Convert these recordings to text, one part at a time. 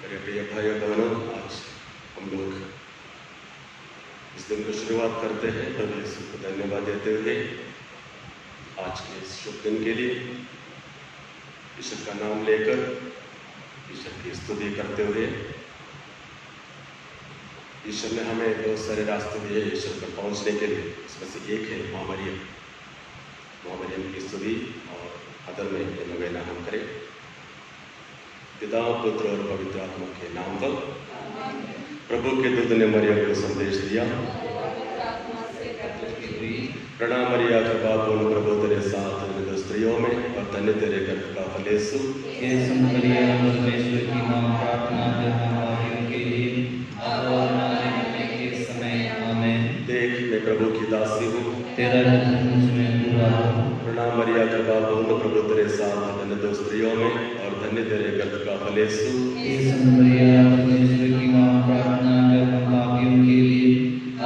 मेरे प्रिय भाई और बहनों, आज हम लोग इस दिन को शुरुआत करते हैं प्रभु यीशु को धन्यवाद देते हुए आज के इस शुभ दिन के लिए ईश्वर का नाम लेकर ईश्वर की स्तुति करते हुए। ईश्वर ने हमें बहुत सारे रास्ते दिए ईश्वर पर पहुंचने के लिए, इसमें से एक है महामरियम की स्तुति और आदर में ये नवेना हम करें। पिता, पुत्र और पवित्र आत्मा के नाम पर। प्रभु के दूत ने मरियम को संदेश दिया, प्रणाम मरिया, कृपा पूर्ण प्रभु तेरे साथ है स्त्रियों में और धन्य तेरे गर्भ का फल यीशु। हे संत मरियम परमेश्वर की मां, प्रार्थना कर हम पापियों के लिए अब और हमारे मरने के समय आमीन। देख मैं प्रभु की दासी हूँ, तेरा वचन मुझ में पूरा हो। प्रणाम मरिया, कृपा पूर्ण प्रभु तेरे साथ है धन्य स्त्रियों में और धन्य तेरे गर्भ का फल यीशु। हे संत मरियम परमेश्वर की मां, प्रार्थना कर हम पापियों के लिए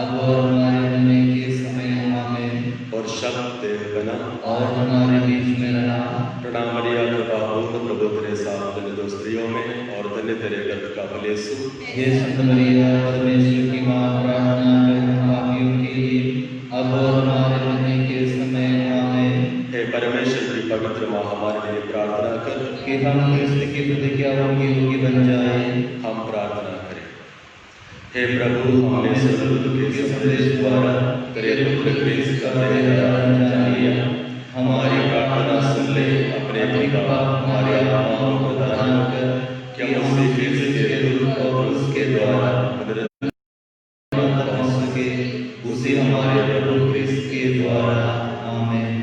अब और हमारे मरने के समय आमीन। और शब्द देह बना और हमारे बीच में रहा। प्रणाम मरिया, कृपा पूर्ण प्रभु तेरे साथ धन्य स्त्रियों में और धन्य तेरे गर्भ का फल यीशु। हे संत मरियम परमेश्वर की मां, प्रार्थना कर हम पापियों के लिए अब और हमारे मरने के समय आमीन। हे परमेश्वर की पवित्र मां, हमारे लिए प्रार्थना कर कि हम क्रिस्त की प्रतिज्ञाओं की योग्य बन जाएं। हम प्रार्थना करें। हे प्रभु, हमने स्वर्गदूत के संदेश द्वारा तेरे पुत्र क्रिस्त का देह जान लिया। हमारी प्रार्थना सुन ले, अपने कृपा हमारे आत्माओं को प्रदान कर कि हम उसी क्रिस्त के दूत और उसके द्वारा पहुंच सके, उसी हमारे प्रभु क्रिस्त के द्वारा आमीन।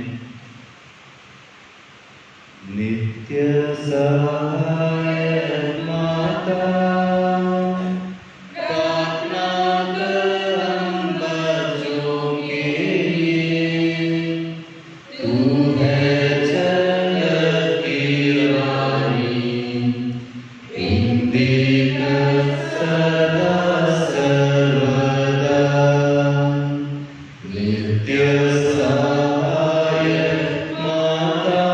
नित्य सहायक माता, प्रार्थना कर हम बच्चों के लिए। तू है जगत की रानी, इंदिक सदा सर्वदा। नित्य सहायक माता,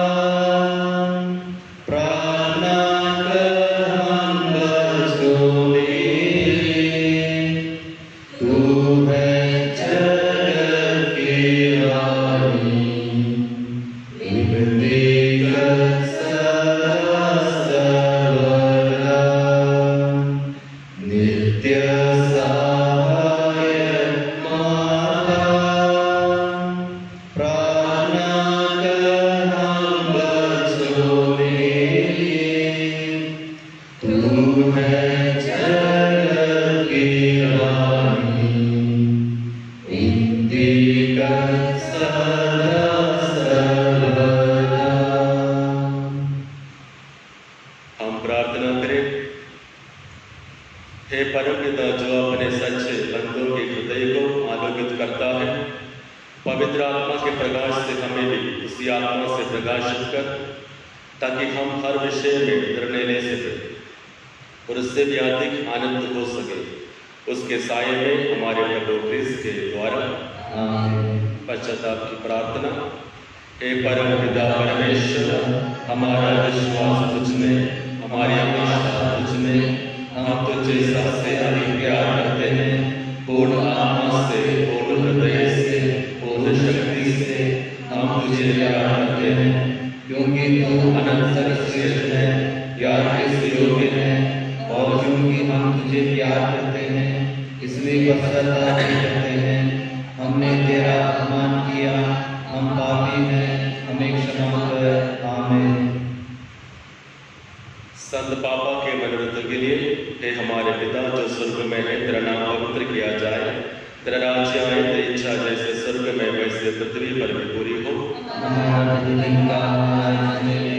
प्रार्थना कर हम बच्चों के लिए। तू है जगत की रानी, इंदिक सदा सर्वदा। नित्य सहायक माता, प्रार्थना कर हम बच्चों के लिए। तू है जगत की रानी, इंदिक सदा सर्वदा। हम प्रार्थना करें। हे परमपिता, जो अपने सच्चे बंदों के हृदय को आलोकित करता है, पवित्र आत्मा के प्रकाश से हमें भी उसी आत्मा से प्रकाशित कर, ताकि हम हर विषय में निर्णय ले सकें और उससे भी अधिक आनंद हो सके। उसके साये में हमारे प्रभु क्रिस्त के द्वारा आमीन। पश्चाताप की प्रार्थना। हे परमपिता परमेश्वर, हमारा विश्वास तुझ में, हमारी आशा तुझ में। हम तुझे सबसे अधिक प्यार करते हैं, पूर्ण आत्मा से, पूर्ण हृदय से, पूर्ण शक्ति से हम तुझे प्यार करते हैं, क्योंकि तू अनंत सर्वश्रेष्ठ है, प्यार के योग्य है। और क्योंकि हम तुझे प्यार करते हैं, इसलिए पश्चाताप भी करते हैं। हमने तेरा अपमान किया, हम पापी हैं, हमें क्षमा कर। आमीन। संत पापा के मनोरथ के लिए। हे हमारे पिता जो स्वर्ग में है, तेरा नाम पवित्र किया जाए, तेरा राज्य आए, तेरी इच्छा जैसे स्वर्ग में वैसे पृथ्वी पर भी पूरी हो। हमारा प्रतिदिन का आहार हमें दे,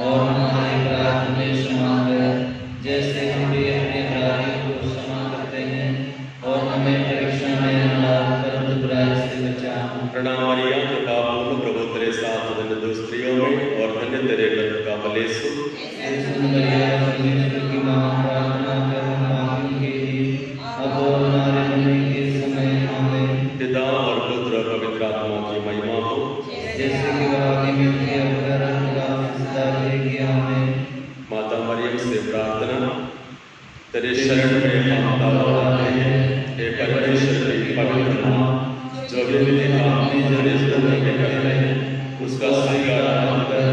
और हमारे अपराध हमें क्षमा कर, जैसे हम भी अपने अपराधियों को क्षमा करते हैं। और हमें परीक्षा में न डाल, परंतु बुराई से बचा। प्रणाम मरिया, कृपा पूर्ण प्रभु तेरे साथ धन्य स्त्रियों में और धन्य तेरे गर्भ का फल यीशु। हे संत मरियम परमेश्वर की मां, प्रार्थना कर हम पापियों के लिए अब और हमारे मरने के समय आमीन। पिता और पुत्र और पवित्र आत्मा की महिमा हो, जैसे कि वह आदि में थी, अब कर सदा रहेगी। आमीन। माता मरियम से प्रार्थना। शरण में हम दौड़ाते हैं। हे परमेश्वर की पवित्र माँ, जो व्यक्ति अपने जरिए में करते हैं उसका स्वीकार मत कर,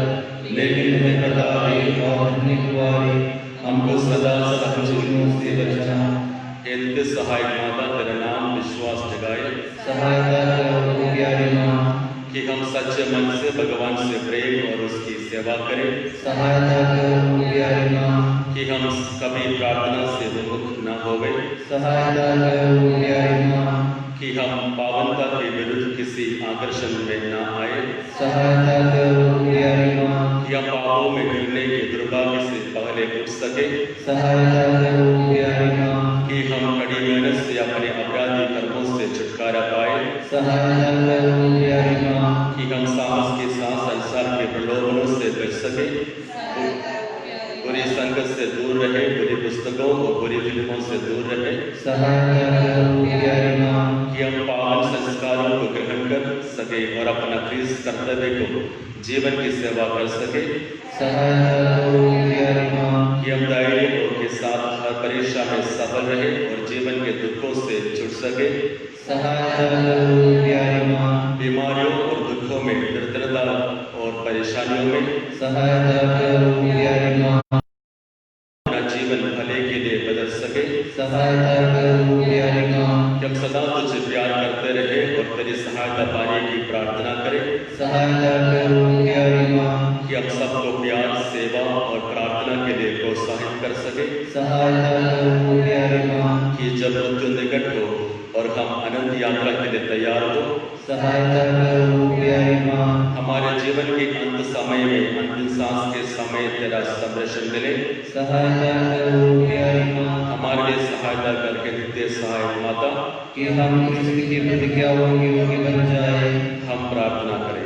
लेकिन हमें कदापि और निकुआरी हमको सदा सब चीजों से बचा। हे नित्य सहायक माता, तेरा नाम विश्वास जगाए, सहायता करो प्यारी माँ, कि हम सच्चे मन से भगवान से प्रेम और उसकी सेवा करें। सहायता करो प्यारी माँ, कि हम कभी प्रार्थना से विमुख न होवे। सहायता करो प्यारी माँ, कि हम पावनता के विरुद्ध किसी आकर्षण में न आए। सहायता करो प्यारी माँ, कि हम पापों में गिरने के दुर्भाग्य से पहले उठ सके। सहायता करो प्यारी माँ, कि हम कड़ी मेहनत से अपने अपराधी कर्मों से छुटकारा पाए। सहायता करो प्यारी माँ, कि हम साहस के साथ संसार के प्रलोभनों से बच सके, बुरी संगत से दूर रहे, बुरी पुस्तकों और बुरी फिल्मों से दूर रहे। सहायता करो प्यारी माँ, कि हम पावन संस्कारों को ग्रहण कर सके और अपना क्रिस्त कर्तव्य को जीवन की सेवा कर सके। सहायता करो प्यारी माँ, कि हम धैर्य के साथ हर परीक्षा में सफल रहे और जीवन के दुखों से छूट सके। सहायता करो प्यारी माँ, बीमारियों और दुखों में, दरिद्रता और परेशानियों में सहायता करो प्यारी माँ, अपना जीवन भले के लिए बदल सके। सहायता करो प्यारी माँ, कि हम सदा तुझसे प्यार करते रहे और तेरी सहायता पाने की प्रार्थना करें। सहायता करो प्यारी माँ, कि हम सबको प्यार, सेवा और प्रार्थना के लिए प्रोत्साहित कर सके। सहायता करो प्यारी माँ, कि जब मृत्यु निकट हो और हम अनंत यात्रा के लिए तैयार हो, सहायता करो प्यारी माँ, हमारे जीवन के अंत समय में, अंतिम सांस के समय तेरा संरक्षण मिले। सहायता करो प्यारी माँ, हमारे लिए सहायता करके नित्य सहायक माता, कि हम कृष्ण की प्रतिज्ञाओं की योग्य बन जाए। हम प्रार्थना करें।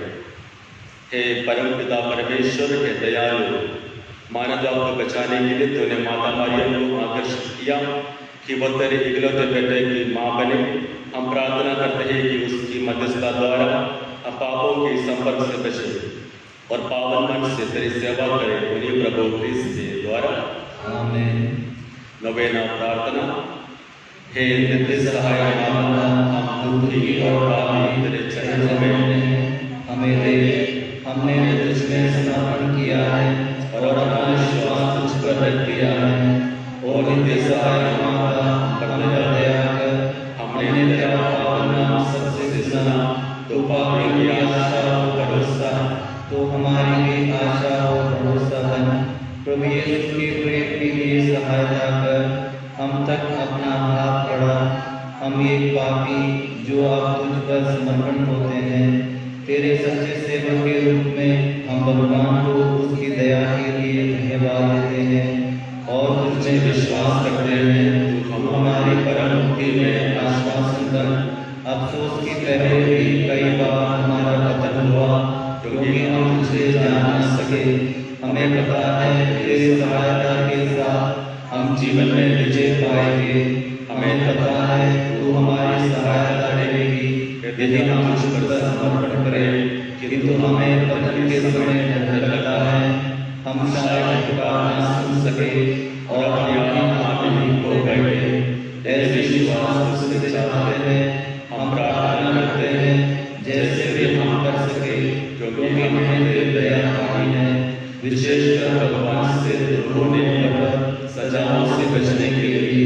हे परम पिता परमेश्वर, हे दयालु, मानव जात को बचाने के लिए तूने माता मरियम को आकर्षित किया कि वो तेरे इकलौते बेटे की माँ बने। हम प्रार्थना करते हैं कि उसकी मध्यस्थता द्वारा हम पापों के संपर्क से बचे और पावन मन से तेरी सेवा करें, उन्हीं प्रभु क्रिस्त के द्वारा। आमीन। नवेना प्रार्थना। हे नित्य सहायक माता, हम दुखी और पापी तेरे चरणों में हमें दे। हमने तुझमें समर्पण किया है और अपना विश्वास तुझ पर रख दिया है। और नित्य सहायक माता, हम पर दया कर। हमने तेरा पावन नाम सबसे सुना, तो पापियों की आशा और भरोसा, तो हमारी भी आशा और भरोसा बन। प्रभु यीशु के प्रेम के लिए सहायता कर। हम तक अपना हाथ बढ़ा। हम एक पापी जो अब तुझ पर समर्पण होते हैं, तेरे सच्चे सेवक के रूप में हम भगवान को उसकी दया के लिए धन्यवाद देते हैं और तुझमें विश्वास करते हैं। तू हमारी परम मुक्ति में आश्वासन बन। अफसोस की पहले भी कई बार हमारा पतन हुआ, क्योंकि हम तुझे जान न सके। हमें पता है तेरी सहायता के साथ हम जीवन में विजय पाएंगे। हमें पता है तू हमारी सहायता करेगी यदि हम तुझ पर समर्पण करें, किंतु हमें पतन के समय डर लगता है। हम शायद पुकार न सुन सके और अपनी आत्मा में खो बैठे। ऐसे विश्वास तुझसे चाहते हैं, हम प्रार्थना करते हैं जैसे भी हम कर सके, क्योंकि हमें तेरी दया पानी है। विशेषकर भगवान से दूर होने पर सजाओं से बचने के लिए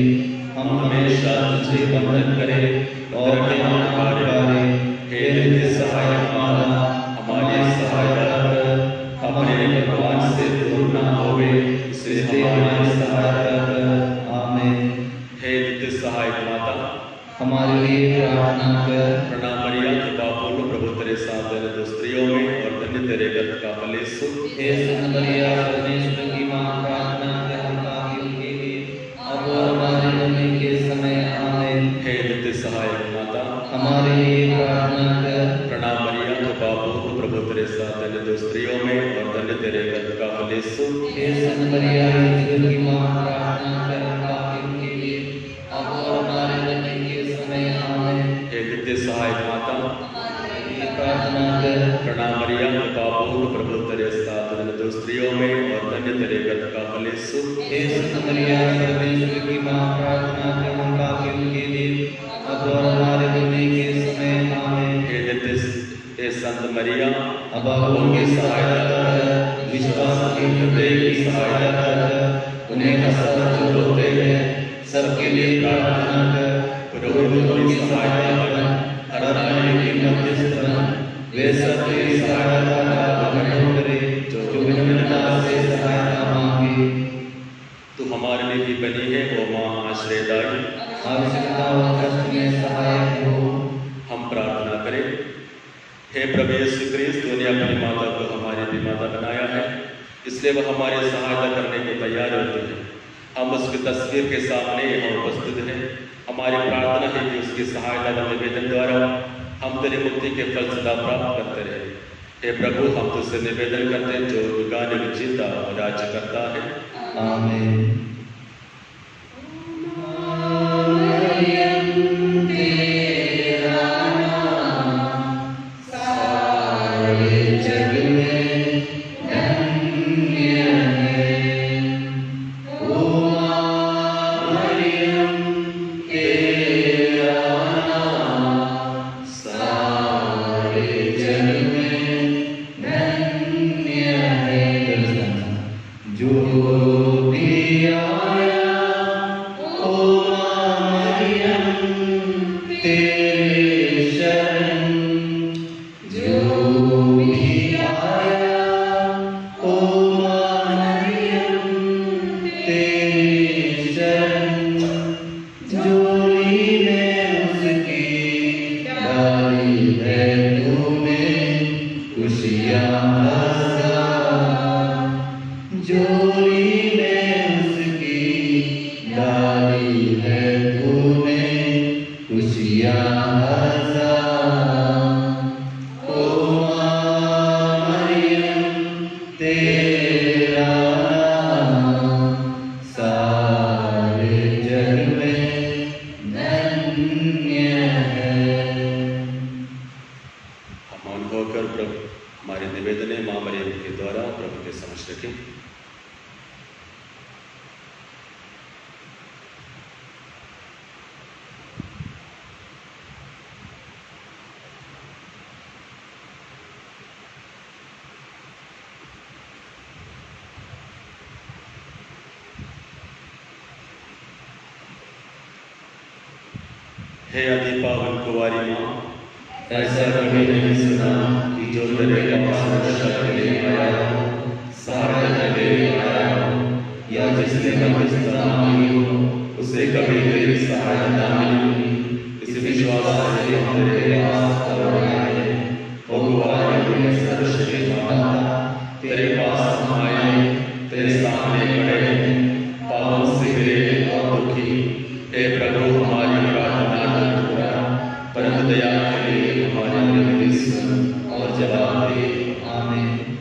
हम हमेशा तुझे वंदन करें और ध्यान पुकारें। हे नित्य सहायक माता, हमारी सहायता कर। अपने भगवान से दूर न होवे, इससे हमारी सहायता कर। आमीन। हे नित्य सहायक माता, हमारे लिए प्रार्थना कर। प्रणाम मरिया, कृपा पूर्ण प्रभु तेरे साथ है, तो स्त्रियों में और धन्य तेरे गर्भ का फल यीशु। हे संत मरिया परमेश्वर की माँ, प्रार्थना कर हम पापियों के लिए, अब और हमारे मरने के समय। आमीन। हे नित्य सहायक माता, हमारे लिए प्रार्थना कर। प्रणाम मरिया, कृपा पूर्ण प्रभु तेरे साथ है, तो स्त्रियों में और धन्य तेरे गर्भ का फल यीशु। हे संत मरिया ईश्वर की माँ, प्रार्थना कर हम पापियों के लिए, अब और हमारे मरने के समय। आमीन। हे नित्य सहायक माता, प्रार्थना कर। प्रणाम मरिया, कृपा पूर्ण प्रभु तेरे साथ है, तो तू स्त्रियों में और धन्य तेरे गर्भ का फल यीशु। हे संत मरिया सर्वेश्वर की मां, प्रार्थना कर हम पापियों के लिए अब और हमारे मरने के समय आमीन। हे नित्य हे संत मरिया अब उनकी सहायता कर, विश्वास के हृदय की सहायता कर, उन्हें हसरत जो रोते हैं सबके लिए प्रार्थना कर। पुरोहितों की सहायता बन, हर नारी की मध्यस्थ बन, वे सब तेरी सहायता का वर्णन करे जो विनम्रता से सहायता मांगे। तू हमारे लिए भी बनी है ओ मां आश्रयदायी, आवश्यकता और कष्ट में सहायक हो। हम प्रार्थना करें। हे प्रभु यीशु क्रिस्त, तूने अपनी माता को हमारी भी माता बनाया है, इसलिए वह हमारी सहायता करने को तैयार होती है। हम उसकी तस्वीर के सामने यहाँ उपस्थित हैं। हमारी प्रार्थना है कि उसकी सहायता व निवेदन द्वारा हम तेरी मुक्ति के फल सदा प्राप्त करते रहे। हे प्रभु, हम तुझसे निवेदन करते हैं जो युगानुयुग जीता और राज्य करता है। आमीन। हे अति पावन कुंवारी माँ, ऐसा कभी नहीं सुना कि जो तेरे पास रक्षा के लिए आया हो, सहायता के लिए आया हो, या जिसने मध्यस्थता मांगी हो उसे कभी तेरी सहायता मिली नहीं। इस विश्वास से हम तेरे पास दौड़ आए। ओ कुंवारी सर्वश्रेष्ठ माता, तेरे पास हम आए, तेरे सामने खड़े हैं, पापों से घिरे और दुखी। हे प्रभु, हमारी प्रार्थना परम दया के लिए हमारी विनती सुन और जवाब दे। आमीन।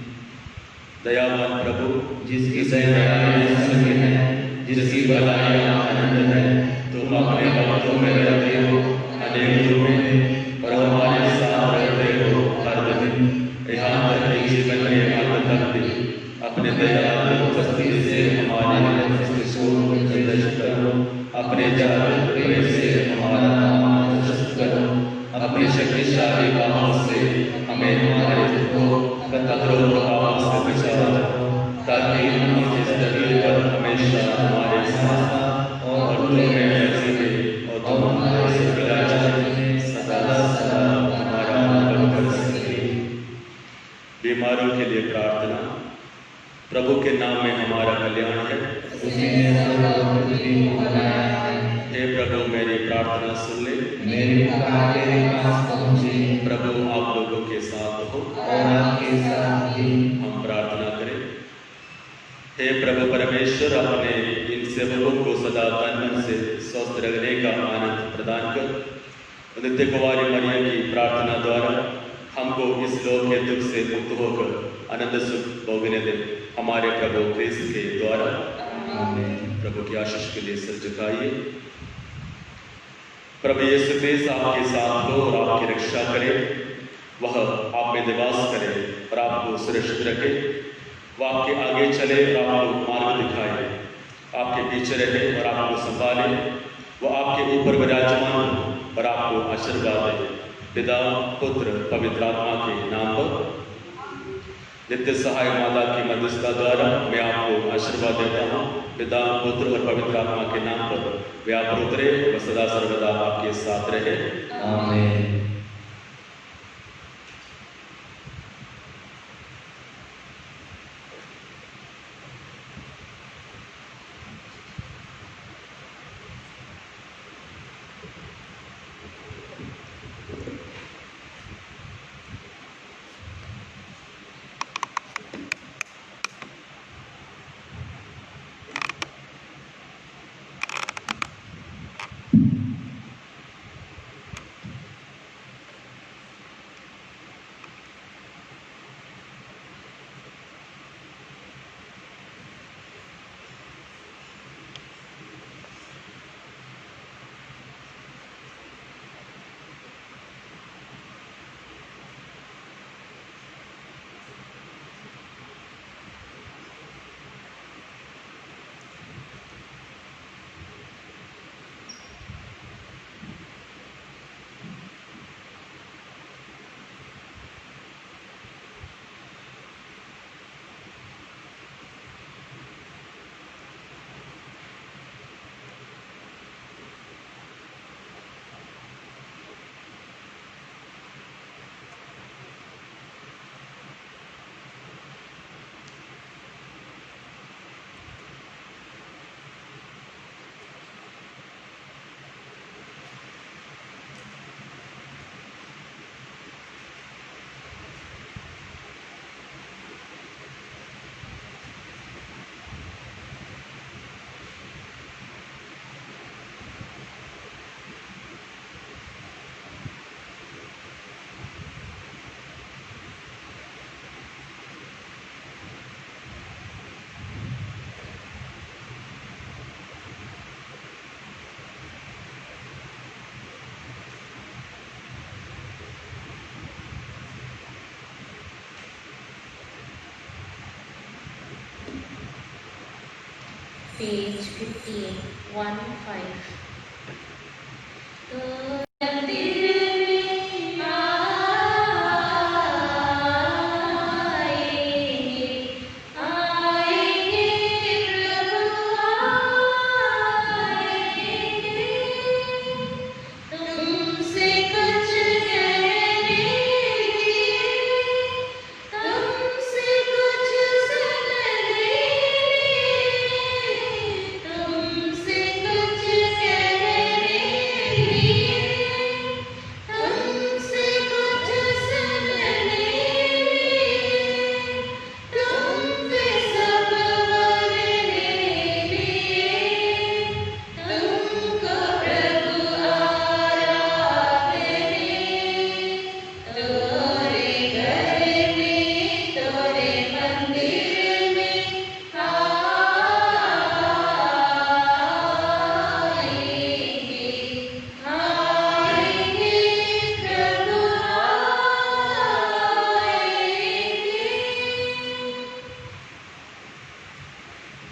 दयावान प्रभु, जिसकी दयाएं असंख्य हैं, जिसकी भलाइयां अनंत हैं, तुम अपने भक्तों में रहते हो अनेक रूपों में और हमारे साथ रहते हो हर दिन। यहाँ तक कि जीवन के अंत तक भी अपने दयालु उपस्थिति से हमारे मस्तिष्क को संतुष्ट करो। अपने जागरूक प्रेम से हमारा करो। अपनी शक्तिशाली बाहों से हमें हमारे दुखों कतरों प्रभावों से बचाओ, ताकि हम इस धरती पर हमेशा हमारे साथ और तुम्हें फैसले और तुम हमारे राज्य में सदा सदा हमारा अनुग्रह कर सके। बीमारों के लिए प्रार्थना। प्रभु के नाम में हमारा कल्याण है। हे प्रभु, मेरी प्रार्थना सुन ले। मेरी पुकार तेरे पास पहुंची। प्रभु आप लोगों के साथ हो और आपके साथ भी। हम प्रार्थना करें। हे प्रभु परमेश्वर, अपने इन सेवकों को सदा तन मन से स्वस्थ रहने का आनंद प्रदान कर। नित्य कुंवारी मरिया की प्रार्थना द्वारा हमको इस लोक के दुख से मुक्त होकर आनंद सुख भोगने दे, हमारे प्रभु क्रिस्त के द्वारा। प्रभु की आशीष के लिए सिर झुकाइए। प्रभु यीशु क्रिस्त आपके साथ हो और आपकी रक्षा करे, वह आप में निवास करे और आपको सुरक्षित रखे। वो आपके आगे चले और आपको मार्ग दिखाए, आपके पीछे रहे और आपको संभाले। वो आपके ऊपर विराजमान हो और आपको आशीर्वाद दे। पिता, पुत्र, पवित्र आत्मा के नाम पर। नित्य सहाय माता की मध्यस्थता द्वारा मैं आपको आशीर्वाद देता हूँ। पिता, पुत्र और पवित्र आत्मा के नाम पर वे आप पर उतरे व सदा सर्वदा आपके साथ रहे। आमीन। Page 58, 1-5.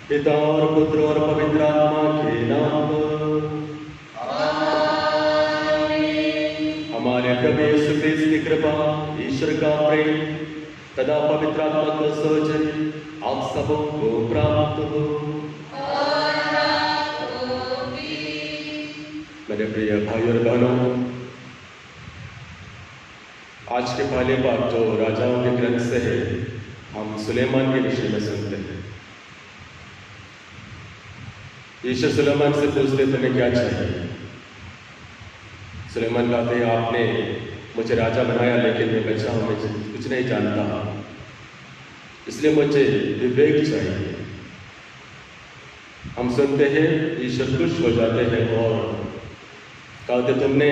पिता और पुत्र और पवित्र आत्मा के नाम पर। हमारे प्रभु यीशु क्रिस्त की कृपा, ईश्वर का प्रेम तथा पवित्र आत्मा का सहचर्य आप सबों को प्राप्त हो। मेरे प्रिय भाई और बहनों, आज के पहले बात जो राजाओं के ग्रंथ से है, हम सुलेमान के विषय में सुनते हैं। ईश्वर सुलेमान से पूछते तुम्हें क्या चाहिए। सुलेमान कहते हैं आपने मुझे राजा बनाया, लेकिन मैं बच्चा हूं, मैं कुछ नहीं जानता, इसलिए मुझे विवेक चाहिए। हम सुनते हैं ईश्वर खुश हो जाते हैं और कहते तुमने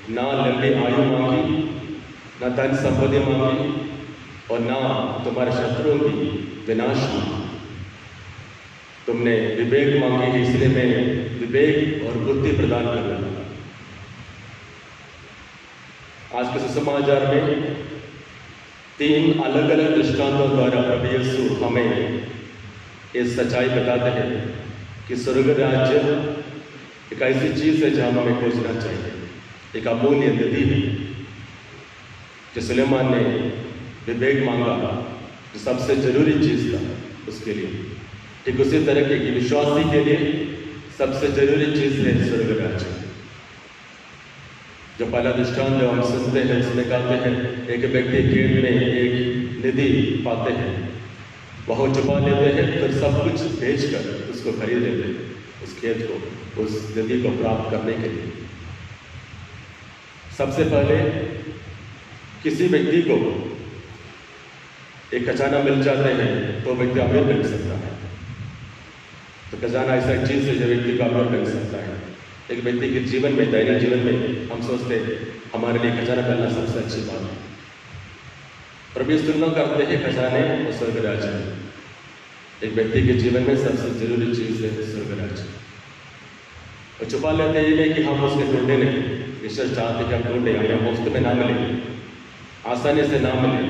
ना लंबी आयु मांगी, ना धन संपत्ति मांगी और ना तुम्हारे शत्रुओं की विनाश मांगी, तुमने विवेक मांगी है, इसलिए मैं विवेक और बुद्धि प्रदान कर रहा हूं। आज के सुसमाचार में तीन अलग अलग दृष्टांतों द्वारा प्रभु यीशु हमें ये सच्चाई बताते हैं कि स्वर्ग राज्य एक ऐसी चीज है जहां हमें खोजना चाहिए, एक अमूल्य नदी है। जो सुलेमान ने विवेक मांगा, जो सबसे जरूरी चीज था उसके लिए, ठीक उसी तरह के विश्वासी के लिए सबसे जरूरी चीज है स्वर्ग राज्य। जो पहला दृष्टांत जो हम सुनते हैं उसमें कहते हैं एक व्यक्ति खेत में एक नदी पाते हैं, वह छुपा लेते हैं, फिर सब कुछ बेचकर उसको खरीद लेते हैं, उस खेत को, उस नदी को प्राप्त करने के लिए। सबसे पहले किसी व्यक्ति को एक खजाना मिल जाते हैं तो व्यक्ति अमीर बन सकता है। तो खजाना ऐसा चीज है जो व्यक्ति को अमीर बन सकता है। एक व्यक्ति के जीवन में, दैनिक जीवन में हम सोचते हैं हमारे लिए खजाना मिलना सबसे अच्छी बात है। प्रभु तुलना करते हैं खजाने और स्वर्ग राज्य। एक व्यक्ति के जीवन में सबसे जरूरी चीज है स्वर्ग राज्य। और छुपा लेते हैं ये कि हम उसके ढूंढे नहीं, ईश्वर चाहते कि हम ढूंढे, हमें मुफ्त में ना मिले, आसानी से ना मिले,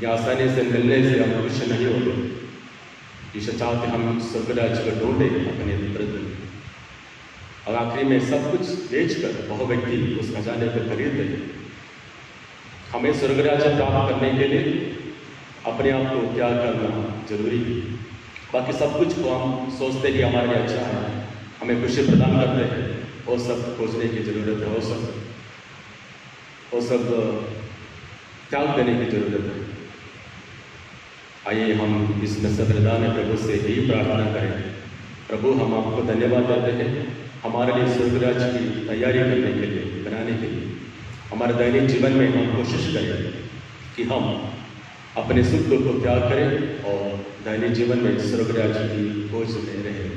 या आसानी से मिलने से हम खुश नहीं होते। ईश्वर चाहते हम स्वर्ग राज्य को ढूंढे अपने प्रति, और आखिरी में सब कुछ बेचकर वह व्यक्ति उस खजाने को खरीद ले। हमें स्वर्ग राज्य प्राप्त करने के लिए अपने आप को क्या करना जरूरी है। बाकी सब कुछ को हम सोचते कि हमारे लिए अच्छा है, हमें खुशी प्रदान करते हैं, वो सब खोजने की जरूरत है, वो सब त्याग देने की जरूरत है। आइए हम इस नसबरदान प्रभु से यही प्रार्थना करें। प्रभु, हम आपको धन्यवाद देते हैं हमारे लिए स्वर्ग राज्य की तैयारी करने के लिए, बनाने के लिए। हमारे दैनिक जीवन में हम कोशिश करें कि हम अपने सुख दुख को त्याग करें और दैनिक जीवन में स्वर्ग राज्य की खोज में रहें।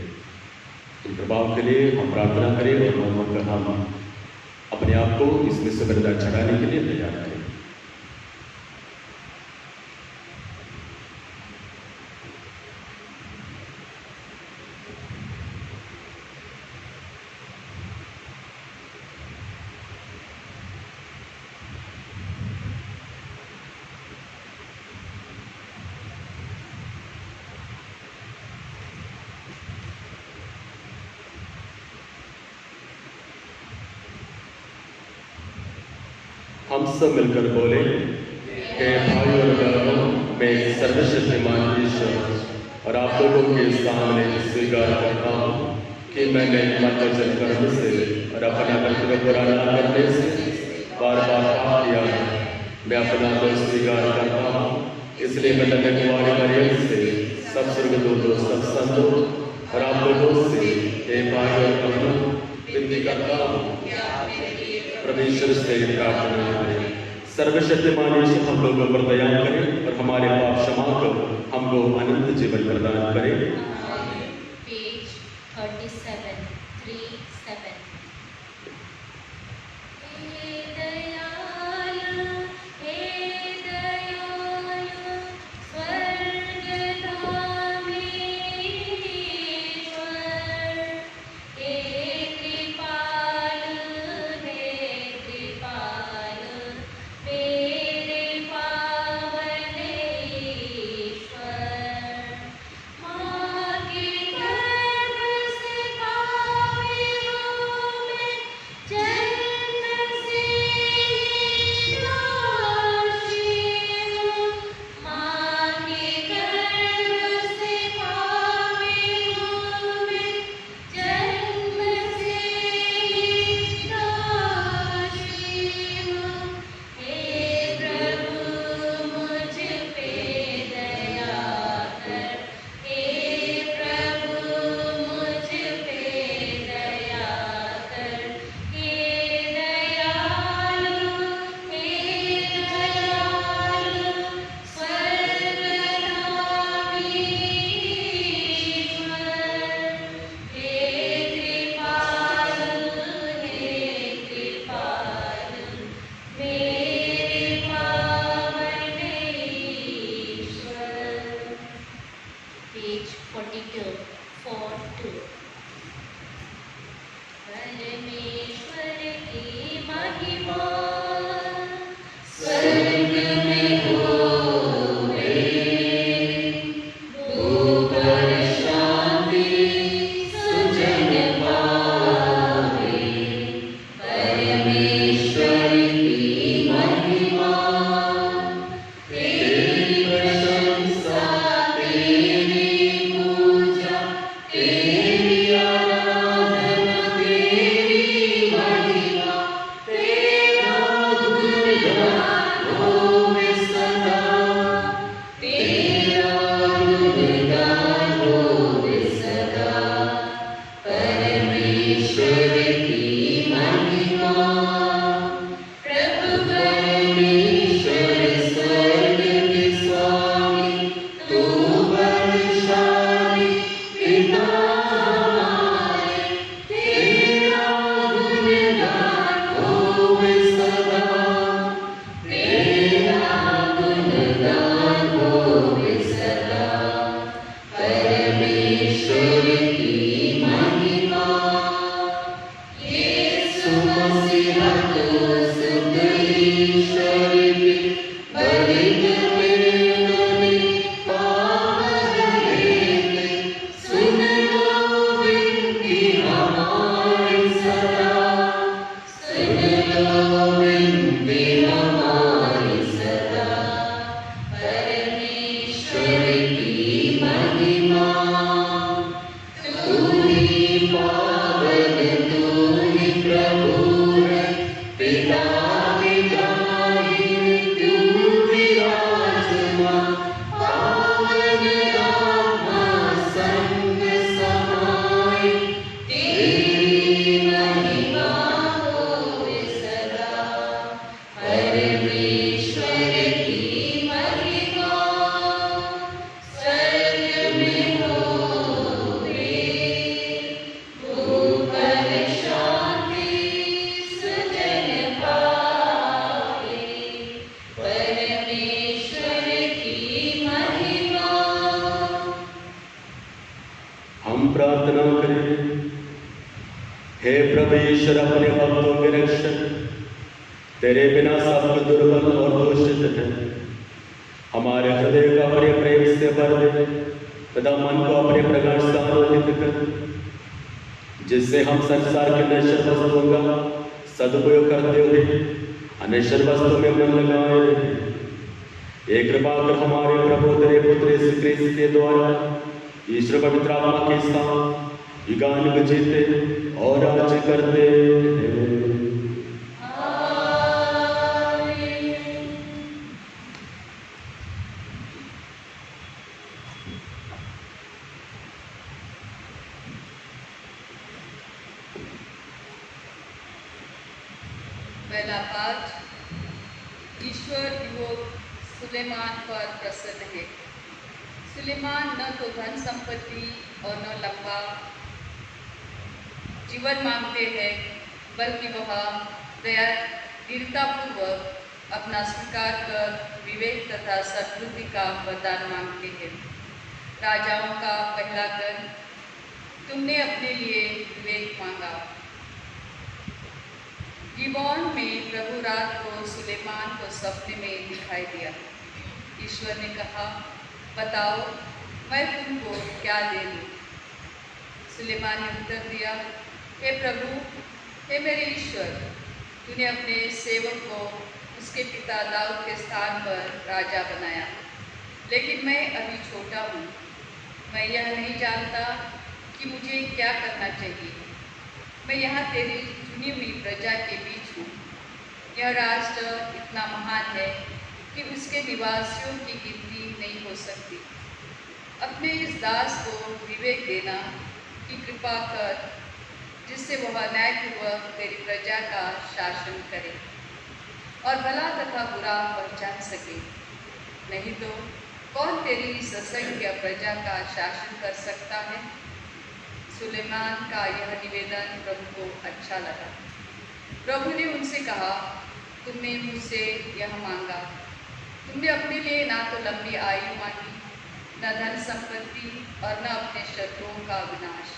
इन प्रभाव के लिए हम प्रार्थना करें और हम अपने आप को इसमें से बलिदान चढ़ाने के लिए तैयार करें। हम सब मिलकर बोले, हे भाइयों और बहनों, मैं सर्वशक्तिमान ईश्वर और आप लोगों के सामने स्वीकार करता हूँ कि मैंने मन वचन कर्म से और अपना कर्तव्य पूरा न करने से बार बार पाप किया है। मैं अपना को स्वीकार करता हूँ, इसलिए मैं नन्हे कुंवारी मरियम से, सब स्वर्गदूतों, सब संतों और आप लोगों से, हे भाइयों और बहनों, विनती करता हूँ परमेश्वर से प्रार्थना करें। सर्वशक्तिमान ईश्वर हम लोगों पर दया करें और हमारे पाप क्षमा कर हमको अनंत जीवन प्रदान करें। पेज 37, 37। हे दयालु, हे दयालु, स्वर्गधामेश्वर, हे कृपालु, मेरे पावन ईश्वर, हम प्रार्थना करें। हे प्रभु ईश्वर, अपने भक्तों के रक्षक, तेरे बिना सब दुर्बल और दूषित है। हमारे हृदय को अपने प्रेम से भर दे तथा मन को अपने प्रकाश से आलोकित कर, जिससे हम संसार के नश्वर वस्तुओं का सदुपयोग करते हुए अनश्वर वस्तुओं में मन लगाए रहे। एक कृपा कर हमारे प्रभु तेरे पुत्र यीशु क्रिस्त के द्वारा ईश्वर पवित्र आत्मा के साथ युगानुग जीते और राज्य करते हैं। पहला पाठ। ईश्वर युवक सुलेमान पर प्रसन्न है। सुलेमान न तो धन संपत्ति और न लंबा जीवन मांगते हैं, बल्कि वह दीनतापूर्वक अपना स्वीकार कर विवेक तथा सद्बुद्धि का वरदान मांगते हैं। राजाओं का पहला गण, तुमने अपने लिए विवेक मांगा। गिबोन में प्रभु रात को सुलेमान को सपने में दिखाई दिया। ईश्वर ने कहा, बताओ मैं तुमको क्या दे दूं? सुलेमान ने उत्तर दिया, हे प्रभु, हे मेरे ईश्वर, तूने अपने सेवक को उसके पिता दाऊद के स्थान पर राजा बनाया, लेकिन मैं अभी छोटा हूँ। मैं यह नहीं जानता कि मुझे क्या करना चाहिए। मैं यहाँ तेरी चुनी हुई प्रजा के बीच हूँ। यह राष्ट्र इतना महान है कि उसके निवासियों की गिनती नहीं हो सकती। अपने इस दास को विवेक देना की कृपा कर, जिससे वह न्यायपूर्वक तेरी प्रजा का शासन करे और भला तथा बुरा पहचान सके। नहीं तो कौन तेरी इस असंख्य प्रजा का शासन कर सकता है? सुलेमान का यह निवेदन प्रभु को अच्छा लगा। प्रभु ने उनसे कहा, तुमने मुझसे यह मांगा। तुमने अपने लिए ना तो लंबी आयु मांगी, न धन संपत्ति और न अपने शत्रुओं का विनाश।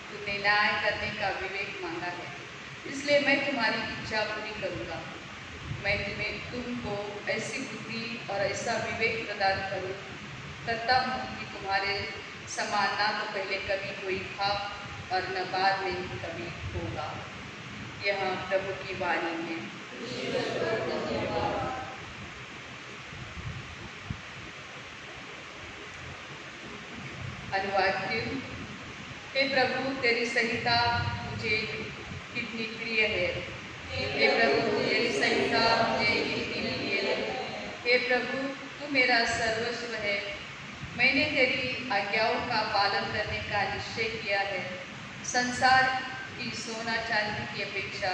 तुमने न्याय करने का विवेक मांगा है, इसलिए मैं तुम्हारी इच्छा पूरी करूँगा। मैं तुमको ऐसी बुद्धि और ऐसा विवेक प्रदान करता हूँ कि तुम्हारे समान ना तो पहले कभी कोई था और न बाद में कभी होगा। यह प्रभु की वाणी है। अनुवाक्य। हे प्रभु, तेरी संहिता मुझे कितनी प्रिय है। हे प्रभु, तेरी संहिता मुझे कितनी प्रिय है। हे प्रभु, तू मेरा सर्वस्व है। मैंने तेरी आज्ञाओं का पालन करने का निश्चय किया है। संसार की सोना चांदी की अपेक्षा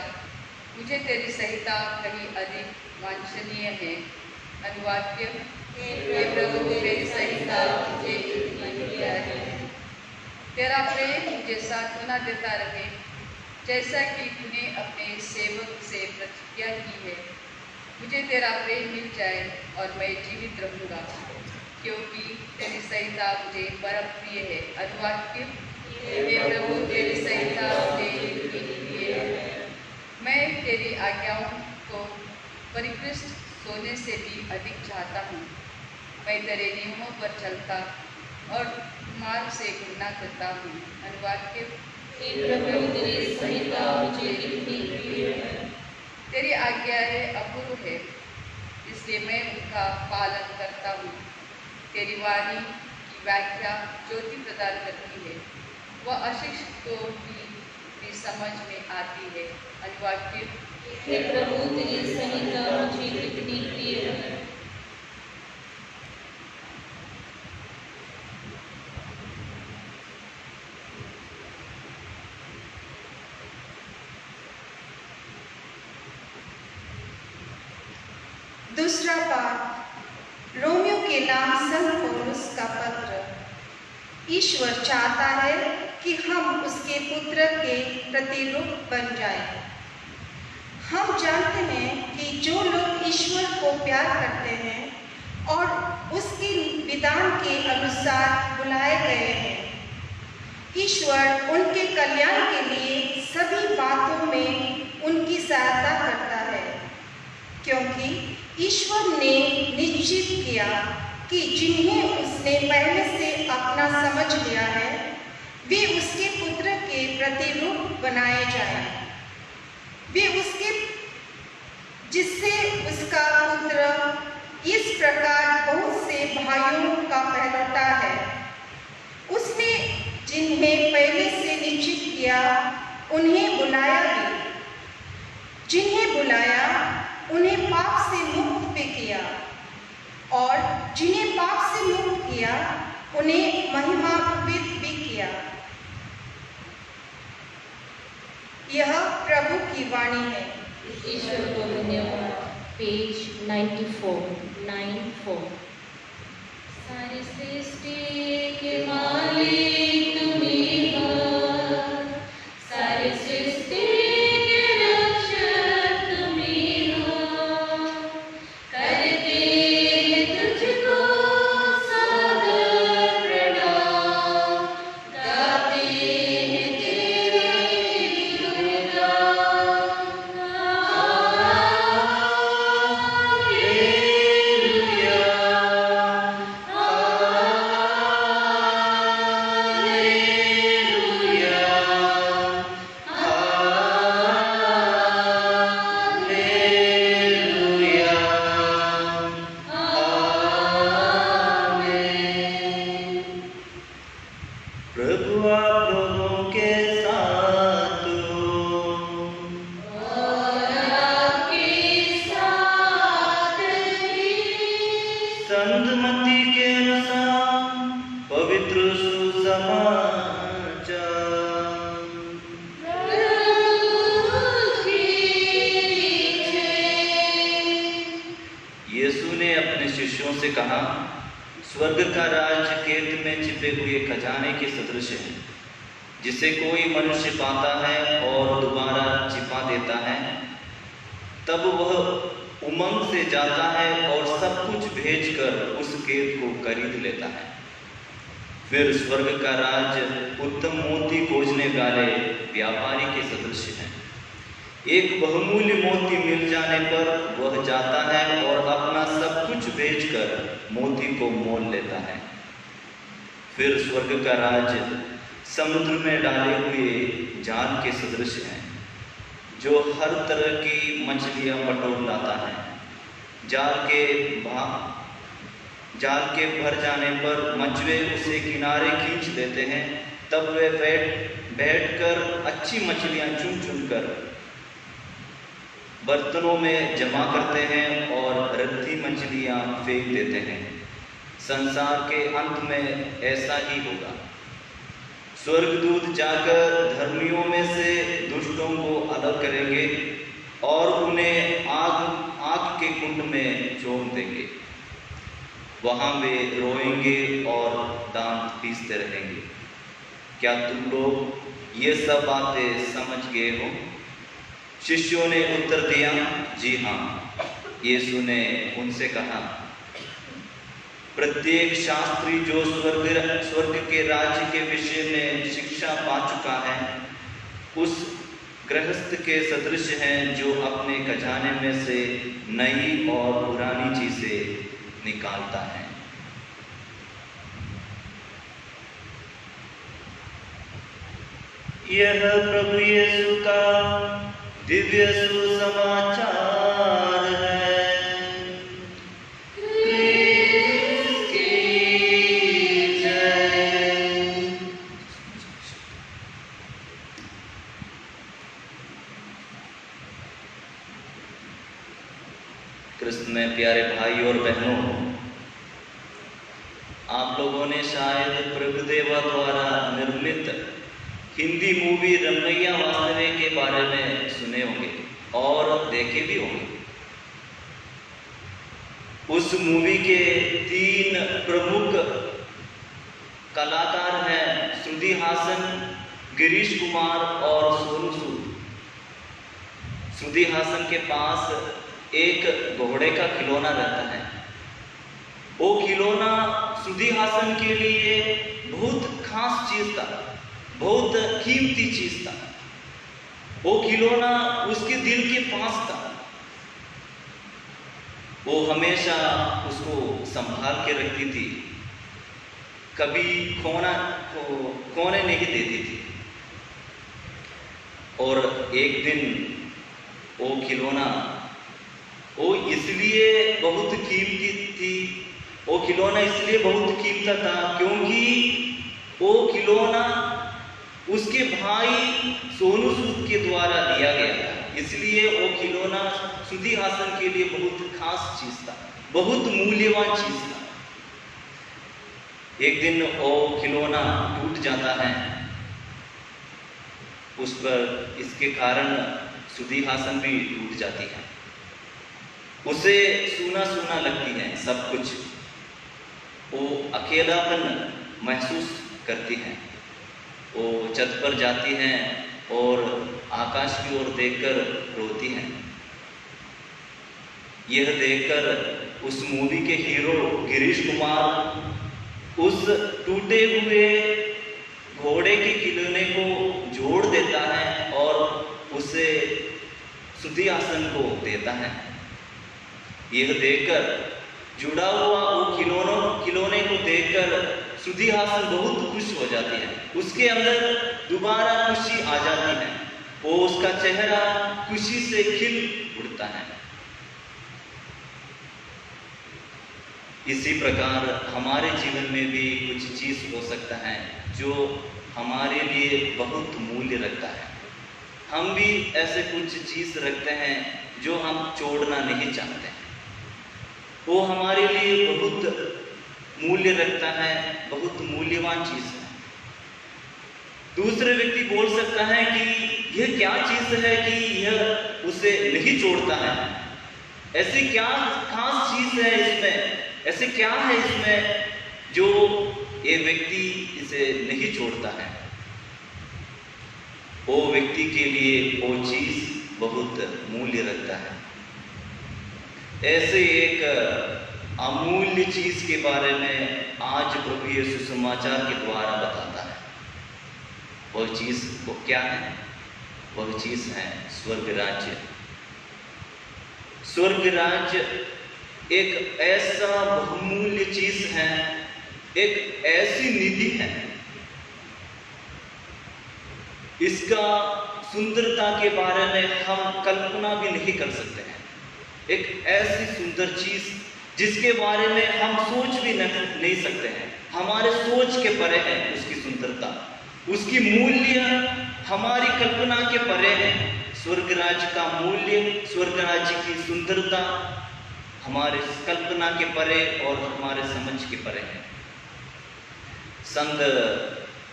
मुझे तेरी संहिता कहीं अधिक वांछनीय है। अनुवाक्य। हे प्रभु, तेरी संहिता मुझे कितनी प्रिय है। तेरा प्रेम मुझे सांत्वना देता रहे, जैसा कि तूने अपने सेवक से प्रतिज्ञा की है। मुझे तेरा प्रेम मिल जाए और मैं जीवित रहूँगा, क्योंकि तेरी संहिता मुझे परम प्रिय है। अनुवाक्य। हे प्रभु, तेरी संहिता मुझे कितनी प्रिय है। मैं तेरी तेरी आज्ञाओं को परिकृष्ट सोने से भी अधिक चाहता हूँ। मैं तेरे नियमों पर चलता और मार्ग से गुणा करता हूँ। अनुवाद के हे प्रभु तेरी संहिता मुझे कितनी प्रिय है। तेरी आज्ञाएं अपूर्व है, इसलिए मैं उनका पालन करता हूँ। तेरी वाणी की व्याख्या ज्योति प्रदान करती है, वह अशिक्षितों की भी समझ में आती है। अनुवाद के हे प्रभु तेरी संहिता मुझे कितनी प्रिय है। दूसरा पाठ रोमियो के नाम संत पौलुस का पत्र। ईश्वर चाहता है कि हम उसके पुत्र के प्रतिरूप बन जाएं। हम जानते हैं कि जो लोग ईश्वर को प्यार करते हैं और उसके विधान के अनुसार बुलाए गए हैं, ईश्वर उनके कल्याण के लिए सभी बातों में उनकी सहायता करता है, क्योंकि ईश्वर ने निश्चित किया कि जिन्हें उसने पहले से अपना समझ लिया है, वे उसके पुत्र के प्रतिरूप बनाए जाएं। वे उसके जिससे उसका पुत्र इस प्रकार बहुत से भाइयों का पहलौठा है। उसने जिन्हें पहले से निश्चित किया उन्हें बुलाया भी, जिन्हें बुलाया उन्हें पाप से मुक्त भी किया, और जिन्हें पाप से मुक्त किया उन्हें महिमान्वित भी किया। यह प्रभु की वाणी है। ईश्वर को धन्यवाद। पेज 94। सारी सृष्टि के मालिक तुम ही हो, सारी सृष्टि के रक्षक तुम ही हो। करते हैं तुझको सादर प्रणाम, गाते हैं तेरी गुणगान। प्रभु आप लोगों के साथ हो। और आपके साथ भी। संत मत्ती के अनुसार पवित्र सुसमाचार। यीशु ने अपने शिष्यों से कहा, स्वर्ग का राज्य खेत में छिपे हुए खजाने के सदृश है, जिसे कोई मनुष्य पाता है और दोबारा छिपा देता है। तब वह उमंग से जाता है और सब कुछ भेजकर उस खेत को खरीद लेता है। फिर स्वर्ग का राज्य उत्तम मोती खोजने वाले व्यापारी के सदृश है। एक बहुमूल्य मोती मिल जाने पर वह जाता है और अपना सब कुछ बेचकर मोती को मोल लेता है। फिर स्वर्ग का राज्य समुद्र में डाले हुए जाल के सदृश है, जो हर तरह की मछलियां बटोर लाता है। जाल के भर जाने पर मछुए उसे किनारे खींच देते हैं। तब वे बैठकर अच्छी मछलियां चुन चुनकर बर्तनों में जमा करते हैं और रद्दी मछलियां फेंक देते हैं। संसार के अंत में ऐसा ही होगा। स्वर्गदूत जाकर धर्मियों में से दुष्टों को अलग करेंगे और उन्हें आग के कुंड में झोंक देंगे। वहां वे रोएंगे और दांत पीसते रहेंगे। क्या तुम लोग ये सब बातें समझ गए हो? शिष्यों ने उत्तर दिया, जी हाँ। यीशु ने उनसे कहा, प्रत्येक शास्त्री जो स्वर्ग के राज्य के विषय में शिक्षा पा चुका है, उस गृहस्थ के सदृश हैं जो अपने खजाने में से नई और पुरानी चीजें निकालता है। यह प्रभु यीशु का दिव्य सुसमाचार है। क्रिस्त की जय। क्रिस्त में प्यारे भाई और बहनों, आप लोगों ने शायद प्रभुदेवा द्वारा निर्मित हिंदी मूवी रंगैया वास्तवे के बारे में सुने होंगे और देखे भी होंगे। उस मूवी के 3 प्रमुख कलाकार हैं श्रुति हासन, गिरीश कुमार और सोनू सूद। श्रुति हासन के पास एक घोड़े का खिलौना रहता है। वो खिलौना श्रुति हासन के लिए बहुत खास चीज था, बहुत कीमती चीज था। वो खिलौना उसके दिल के पास था। वो हमेशा उसको संभाल के रखती थी, कभी खोने नहीं देती थी। और एक दिन वो खिलौना वो इसलिए बहुत कीमती थी, वो खिलौना इसलिए बहुत कीमती था क्योंकि वो खिलौना उसके भाई सोनू सूद के द्वारा दिया गया था। इसलिए वो खिलौना श्रुति हासन के लिए बहुत खास चीज था, बहुत मूल्यवान चीज था। एक दिन वो खिलौना टूट जाता है, उस पर इसके कारण श्रुति हासन भी टूट जाती है। उसे सूना सूना लगती है सब कुछ। वो अकेलापन महसूस करती है। वो छत पर जाती हैं और आकाश की ओर देखकर रोती हैं। यह देखकर उस मूवी के हीरो गिरीश कुमार उस टूटे हुए घोड़े के खिलौने को जोड़ देता है और उसे श्रुति हासन को देता है। यह देखकर जुड़ा हुआ वो खिलौने को देखकर श्रुति हासन बहुत खुश हो जाती है। उसके अंदर दोबारा खुशी आ जाती है। वो उसका चेहरा खुशी से खिल उठता है। इसी प्रकार हमारे जीवन में भी कुछ चीज हो सकता है जो हमारे लिए बहुत मूल्य रखता है। हम भी ऐसे कुछ चीज रखते हैं जो हम छोड़ना नहीं चाहते। वो हमारे लिए बहुत मूल्य रखता है, बहुत मूल्यवान चीज है। दूसरे व्यक्ति बोल सकता है कि यह क्या चीज है कि यह उसे नहीं छोड़ता है। ऐसी क्या खास चीज है इसमें, ऐसे क्या है इसमें जो ये व्यक्ति इसे नहीं छोड़ता है। वो व्यक्ति के लिए वो चीज बहुत मूल्य रखता है। ऐसे एक अमूल्य चीज के बारे में आज प्रभु यीशु समाचार के द्वारा बताता है। वह चीज वो क्या है? वह चीज है स्वर्ग राज्य। स्वर्ग राज्य एक ऐसा बहुमूल्य चीज है, एक ऐसी निधि है। इसका सुंदरता के बारे में हम कल्पना भी नहीं कर सकते हैं। एक ऐसी सुंदर चीज जिसके बारे में हम सोच भी नहीं सकते हैं। हमारे सोच के परे है उसकी सुंदरता, उसकी मूल्य हमारी कल्पना के परे है। स्वर्ग राज्य का मूल्य, स्वर्ग राज्य की सुंदरता हमारे कल्पना के परे और हमारे समझ के परे है। संत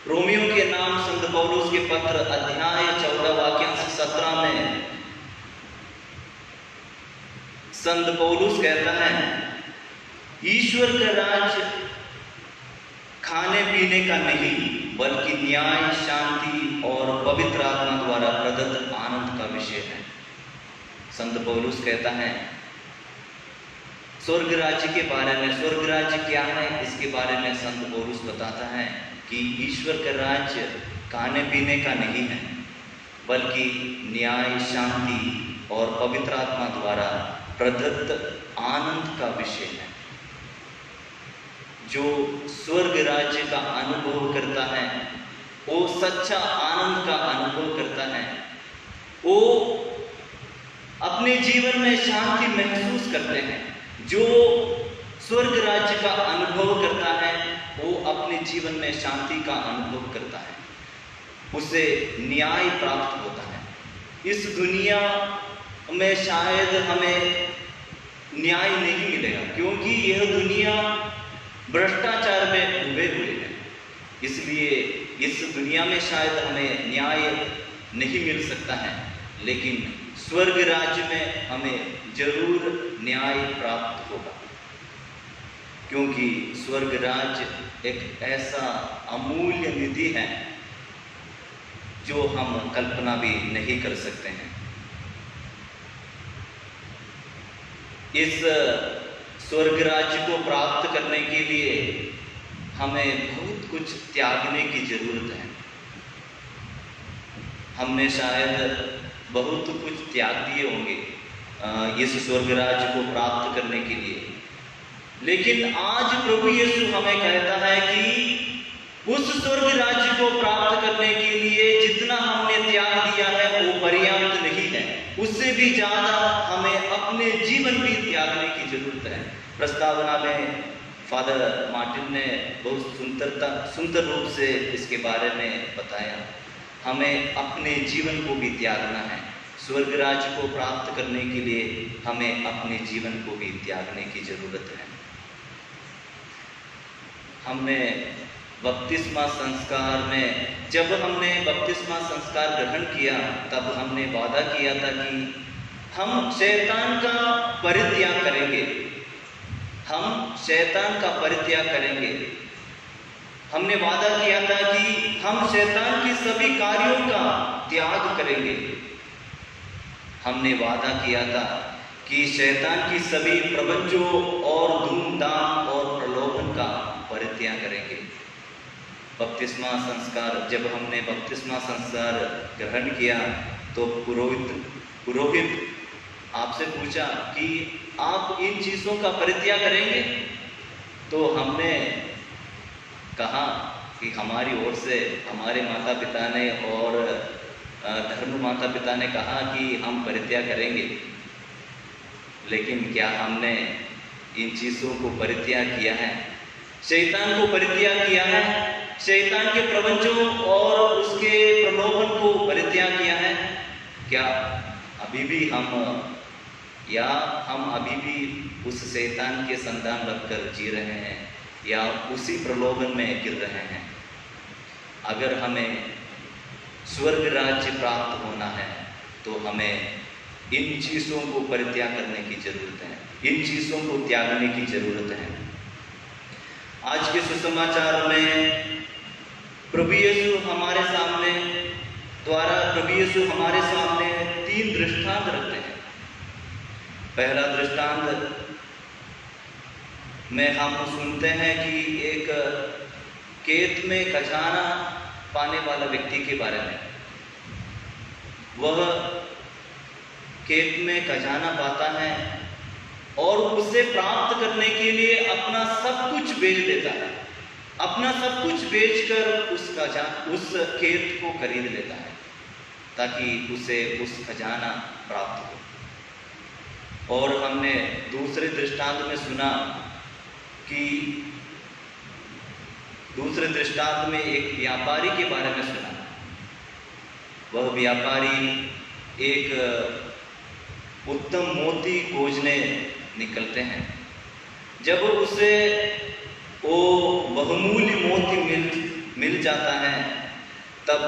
रोमियो के नाम संत पौलुस के पत्र अध्याय 14 वाक्यांश 17 में संत पौलुस कहता है, ईश्वर का राज्य खाने पीने का नहीं बल्कि न्याय, शांति और पवित्र आत्मा द्वारा प्रदत्त आनंद का विषय है। संत पौलुस कहता है स्वर्ग राज्य के बारे में, स्वर्ग राज्य क्या है इसके बारे में संत पौलुस बताता है कि ईश्वर का राज्य खाने पीने का नहीं है बल्कि न्याय, शांति और पवित्र आत्मा द्वारा प्रदत्त आनंद का विषय है। जो स्वर्ग राज्य का अनुभव करता है, वो सच्चा आनंद का अनुभव करता है, वो अपने जीवन में शांति महसूस करते हैं। जो स्वर्ग राज्य का अनुभव करता है, वो अपने जीवन में शांति का अनुभव करता है, उसे न्याय प्राप्त होता है। इस दुनिया में शायद हमें न्याय नहीं मिलेगा, क्योंकि यह दुनिया भ्रष्टाचार में डूबे हुए है। इसलिए इस दुनिया में शायद हमें न्याय नहीं मिल सकता है, लेकिन स्वर्ग राज्य में हमें जरूर न्याय प्राप्त होगा, क्योंकि स्वर्ग राज्य एक ऐसा अमूल्य निधि है जो हम कल्पना भी नहीं कर सकते हैं। इस स्वर्ग राज्य को प्राप्त करने के लिए हमें बहुत कुछ त्यागने की जरूरत है। हमने शायद बहुत कुछ त्याग दिए होंगे इस स्वर्ग राज्य को प्राप्त करने के लिए, लेकिन आज प्रभु यीशु हमें कहता है कि उस स्वर्ग राज्य को प्राप्त करने के लिए जितना हमने त्याग दिया है वो पर्याप्त नहीं है, उससे भी ज्यादा हमें अपने जीवन भी त्यागने की जरूरत है। प्रस्तावना में फादर मार्टिन ने बहुत सुंदर रूप से इसके बारे में बताया। हमें अपने जीवन को भी त्यागना है। स्वर्ग राज्य को प्राप्त करने के लिए हमें अपने जीवन को भी त्यागने की जरूरत है। हमने बपतिस्मा संस्कार में, जब हमने बपतिस्मा संस्कार ग्रहण किया, तब हमने वादा किया था कि हम शैतान का परित्याग करेंगे। हम शैतान का परित्याग करेंगे। हमने वादा किया था कि हम शैतान की सभी कार्यों का त्याग करेंगे। हमने वादा किया था कि शैतान की सभी प्रपंचों और धूमधाम और प्रलोभन का परित्याग करेंगे। बपतिस्मा संस्कार, जब हमने बपतिस्मा संस्कार ग्रहण किया तो पुरोहित आपसे पूछा कि आप इन चीज़ों का परित्याग करेंगे? तो हमने कहा कि हमारी ओर से हमारे माता पिता ने और धर्म माता पिता ने कहा कि हम परित्याग करेंगे, लेकिन क्या हमने इन चीज़ों को परित्याग किया है? शैतान को परित्याग किया है? शैतान के प्रपंचों और उसके प्रलोभन को परित्याग किया है? क्या अभी भी हम अभी भी उस शैतान के संतान बनकर जी रहे हैं या उसी प्रलोभन में गिर रहे हैं? अगर हमें स्वर्ग राज्य प्राप्त होना है तो हमें इन चीज़ों को परित्याग करने की जरूरत है, इन चीज़ों को त्यागने की जरूरत है। आज के सुसमाचार में प्रभु यीशु हमारे सामने 3 दृष्टांत रखते हैं। पहला दृष्टांत में हम सुनते हैं कि एक खेत में खजाना पाने वाला व्यक्ति के बारे में। वह खेत में खजाना पाता है और उसे प्राप्त करने के लिए अपना सब कुछ बेच देता है। अपना सब कुछ बेचकर उस खेत को खरीद लेता है ताकि उसे उस खजाना प्राप्त हो। और हमने दूसरे दृष्टांत में सुना कि दूसरे दृष्टांत में एक व्यापारी के बारे में सुना। वह व्यापारी एक उत्तम मोती खोजने निकलते हैं। जब उसे वो बहुमूल्य मोती मिल जाता है, तब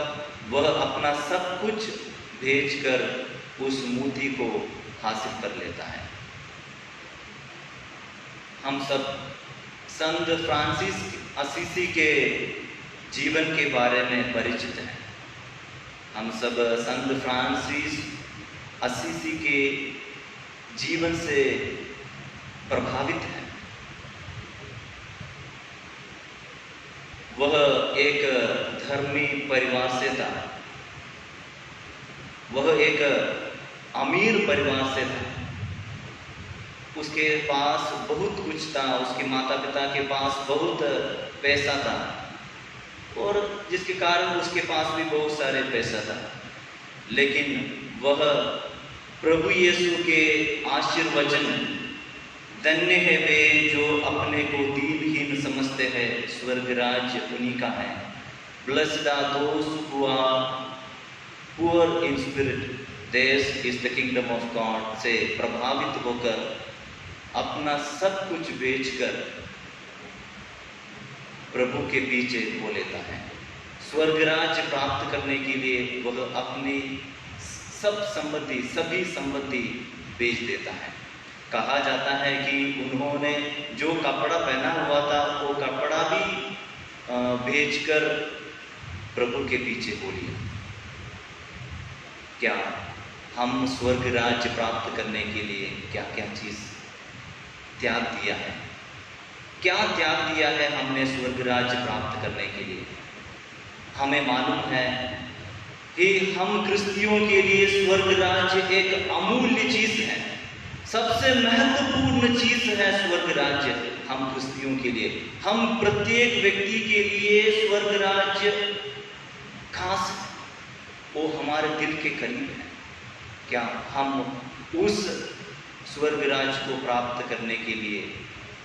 वह अपना सब कुछ बेचकर उस मोती को हासिल कर लेता है। हम सब संत फ्रांसिस असीसी के जीवन के बारे में परिचित हैं। हम सब संत फ्रांसिस असीसी के जीवन से प्रभावित हैं। वह एक धर्मी परिवार से था। वह एक अमीर परिवार से था। उसके पास बहुत कुछ था, उसके माता पिता के पास बहुत पैसा था और जिसके कारण उसके पास भी बहुत सारे पैसा था। लेकिन वह प्रभु यीशु के आशीर्वचन, धन्य है वे जो अपने को दीनहीन समझते हैं, स्वर्ग राज्य उन्हीं का है। Blessed are those who are poor in spirit, theirs is the kingdom of God से प्रभावित होकर अपना सब कुछ बेचकर प्रभु के पीछे हो लेता है। स्वर्ग राज्य प्राप्त करने के लिए वह अपनी सभी संपत्ति बेच देता है। कहा जाता है कि उन्होंने जो कपड़ा पहना हुआ था वो कपड़ा भी बेचकर प्रभु के पीछे हो लिया। क्या हम स्वर्ग राज्य प्राप्त करने के लिए क्या क्या चीज त्याग दिया है? क्या त्याग दिया है हमने स्वर्ग राज्य प्राप्त करने के लिए? हमें मालूम है कि हम क्रिस्तियों के लिए स्वर्ग राज्य एक अमूल्य चीज है, सबसे महत्वपूर्ण चीज है स्वर्ग राज्य। हम क्रिस्तियों के लिए, हम प्रत्येक व्यक्ति के लिए स्वर्ग राज्य खास, वो हमारे दिल के करीब है। क्या हम उस स्वर्ग राज्य को प्राप्त करने के लिए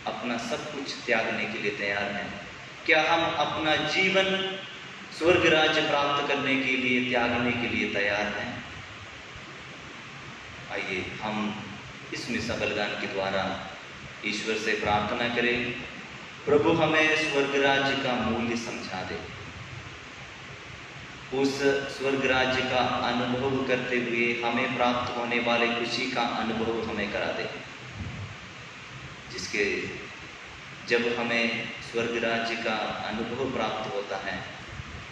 अपना सब कुछ त्यागने के लिए तैयार हैं? क्या हम अपना जीवन स्वर्ग राज्य प्राप्त करने के लिए त्यागने के लिए तैयार हैं? आइए हम इस मिसा बलिदान के द्वारा ईश्वर से प्रार्थना करें, प्रभु हमें स्वर्ग राज्य का मूल्य समझा दे, उस स्वर्ग राज्य का अनुभव करते हुए हमें प्राप्त होने वाले खुशी का अनुभव हमें करा दे, जिसके जब हमें स्वर्ग राज्य का अनुभव प्राप्त होता है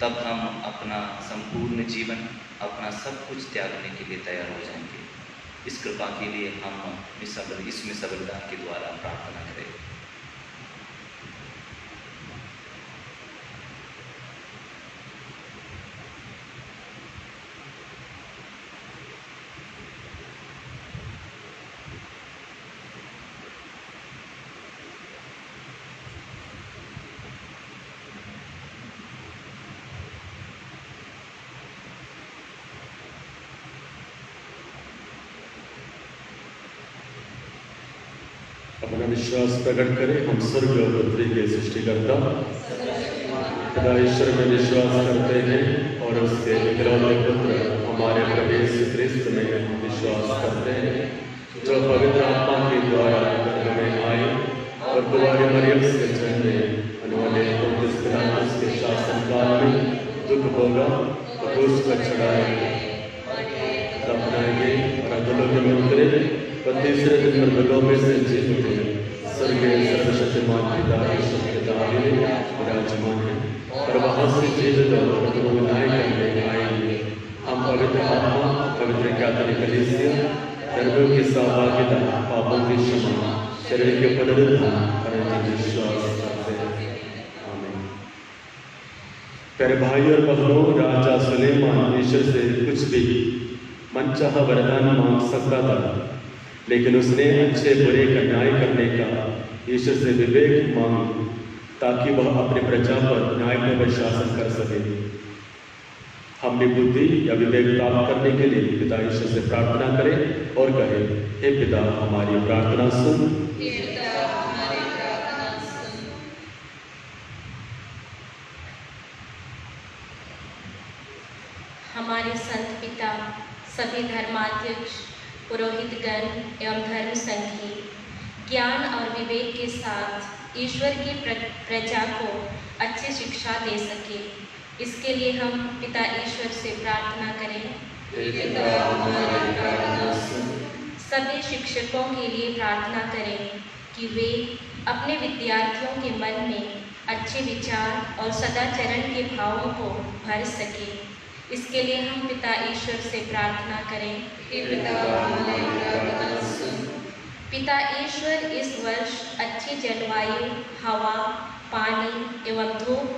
तब हम अपना संपूर्ण जीवन, अपना सब कुछ त्यागने के लिए तैयार हो जाएंगे। इस कृपा के लिए हम इस मिसा बलिदान के द्वारा प्रार्थना करें। अपना विश्वास प्रकट करें। हम स्वर्ग और पृथ्वी के सृष्टिकर्ता पिता ईश्वर में विश्वास करते हैं और उसके इकलौते पुत्र हमारे प्रभु यीशु क्रिस्त में विश्वास करते हैं, जो पवित्र आत्मा के द्वारा गर्भ में आए और कुंवारी मरियम से जन्मे, उन्होंने पोंतियुस पिलातुस के शासनकाल में दुख भोगा और क्रूस पर चढ़ाए दफनाए गए और अधोलोक में उतरे और तीसरे दिन मृतकों में से जी उठे। स्वर्गीय सर्वशक्तिमान पिता ईश्वर के दाहिने विराजमान है और वहाँ से जीवित और मृतकों को न्याय करने आएंगे। हम पवित्र आत्मा, पवित्र कैथोलिक कलीसिया, धर्मों की सहभागिता, पापों की क्षमा, शरीर के पुनरुत्थान और अंतिम विश्वास करते हैं। आमीन। प्यारे भाई और बहनों, राजा सुलेमान ईश्वर से कुछ भी मनचाहा वरदान मांग सकता था, लेकिन उसने अच्छे बुरे का न्याय करने का ईश्वर से विवेक मांगा ताकि वह अपने प्रजा पर न्यायपूर्वक शासन कर सके। हम भी बुद्धि या विवेक प्राप्त करने के लिए पिता ईश्वर से प्रार्थना करें और कहें, हे पिता हमारी प्रार्थना सुन। हमारे संत पिता, सभी धर्माध्यक्ष, पुरोहितगण एवं धर्म संघी ज्ञान और विवेक के साथ ईश्वर की प्रजा को अच्छी शिक्षा दे सके, इसके लिए हम पिता ईश्वर से प्रार्थना करें। सभी शिक्षकों के लिए प्रार्थना करें कि वे अपने विद्यार्थियों के मन में अच्छे विचार और सदाचरण के भावों को भर सके, इसके लिए हम पिता ईश्वर से प्रार्थना करें। पिता ईश्वर इस वर्ष अच्छी जलवायु, हवा, पानी एवं धूप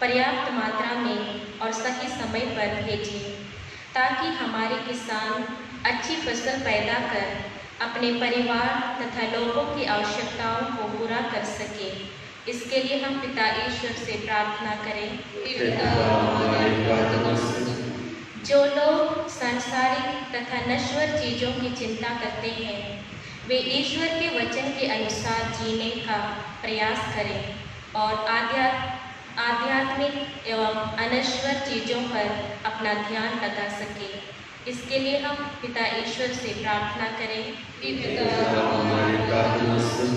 पर्याप्त मात्रा में और सही समय पर भेजें। ताकि हमारे किसान अच्छी फसल पैदा कर अपने परिवार तथा लोगों की आवश्यकताओं को पूरा कर सके। इसके लिए हम पिता ईश्वर से प्रार्थना करें। हे पिता, हमारी प्रार्थना सुन। जो लोग सांसारिक तथा नश्वर चीज़ों की चिंता करते हैं, वे ईश्वर के वचन के अनुसार जीने का प्रयास करें और आध्यात्मिक एवं अनश्वर चीज़ों पर अपना ध्यान लगा सके। इसके लिए हम पिता ईश्वर से प्रार्थना करें। हे पिता, हमारी प्रार्थना सुन।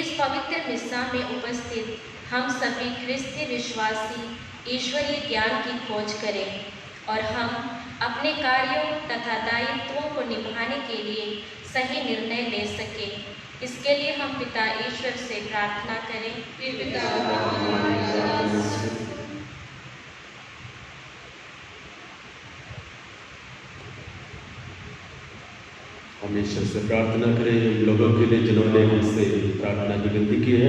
इस पवित्र मिस्सा में उपस्थित हम सभी ख्रिस्ती विश्वासी ईश्वरीय ज्ञान की खोज करें और हम अपने कार्यों तथा दायित्वों को निभाने के लिए सही निर्णय ले सकें। इसके लिए हम पिता ईश्वर से प्रार्थना करें। पिता, हमारी प्रार्थना सुन। हम ईश्वर से प्रार्थना करें उन लोगों के लिए जिन्होंने हमसे प्रार्थना की विनती की है,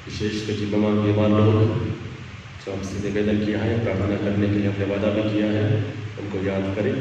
विशेषकर जी बीमार लोग जो हमसे निवेदन किया है, प्रार्थना करने के लिए हमने वादा भी किया है, उनको याद करें।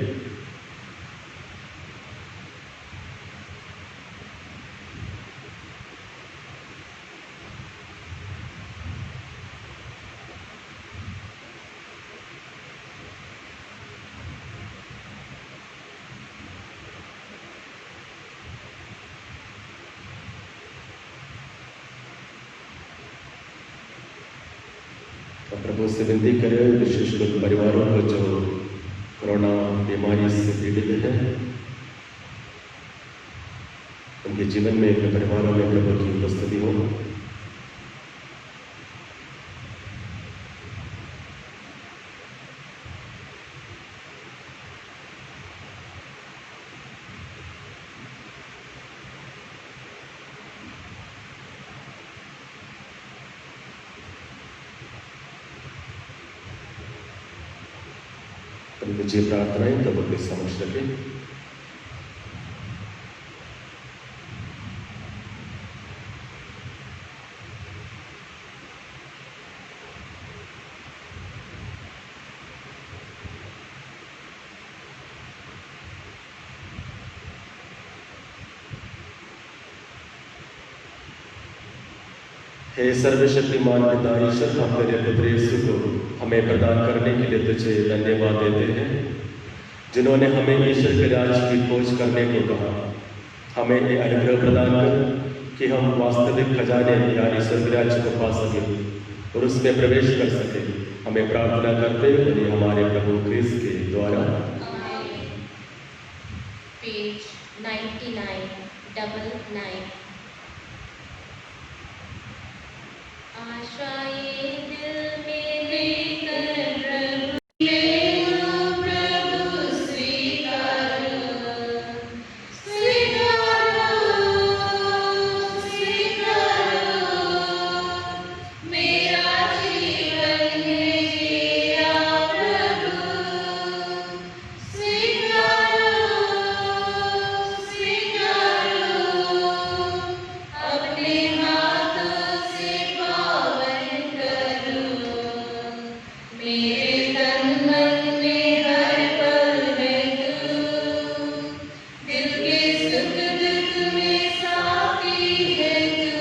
तो प्रभु से विनती करें विशेष रूप परिवारों को जो कोरोना बीमारी से पीड़ित हैं, उनके जीवन में अपने परिवारों में प्रभु की उपस्थिति हो। मुझे प्रार्थनाएं तब अपने समझ रखें। हे सर्वशक्तिमान पिता ईश्वर, हम तेरे पुत्र यीशु को हमें प्रदान करने के लिए तुझे धन्यवाद देते हैं, जिन्होंने हमें ईश्वर के राज की खोज करने को कहा। हमें ये अनुग्रह प्रदान कर कि हम वास्तविक खजाने यानी स्वर्ग राज्य को पा सके और उसमें प्रवेश कर सके। हमें प्रार्थना करते हुए हमारे प्रभु क्रिस्त के द्वारा। पेज 9999। आशाएं दिल में लेकर प्रभु स्वीकारो, मेरा जीवन है तेरा प्रभु, अपने हाथों से पावन करो। मेरे तन मन में हर पल है तू, दिल के सुख दुख में साथी है तू।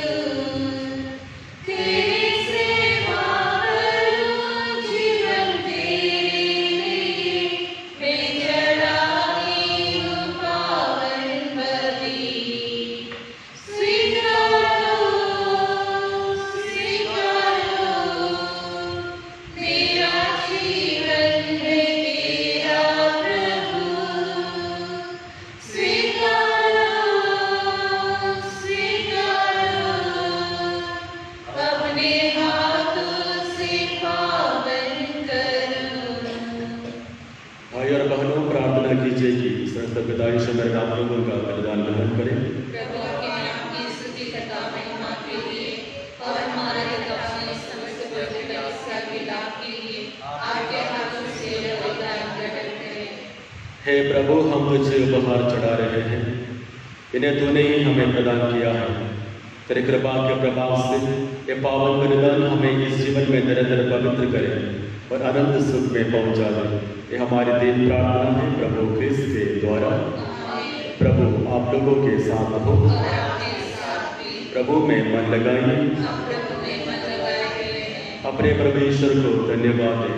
तेरी सेवा करूं जीवन तेरे लिए, मैं चढ़ाती हूँ पावन बलि। स्वीकारो, मेरा जीवन है तेरा प्रभु। स्वीकारो, अपने हाथों से पावन करो। भाई और बहनों, प्रार्थना कीजिए कि संत पिता ईश्वर मेरे नाम लोगों का बलिदान ग्रहण करें। प्रभु के नाम की स्तुति तथा महिमा के लिए और हमारे अपने समस्त पवित्र कलीसिया के लाभ के लिए आपके हाथों से बलिदान ग्रहण करें। हे प्रभु, हम तुझे उपहार चढ़ा रहे हैं, इन्हें तूने ही हमें प्रदान किया है। तेरे कृपा के प्रभाव से ये पावन बलिदान हमें इस जीवन में निरंतर पवित्र करे और अनंत सुख में पहुंचा दे। ये हमारी दीन प्रार्थना है प्रभु क्रिस्त के द्वारा। प्रभु आप लोगों के साथ हो, प्रभु में मन लगाइए, अपने प्रभु ईश्वर को धन्यवाद दें।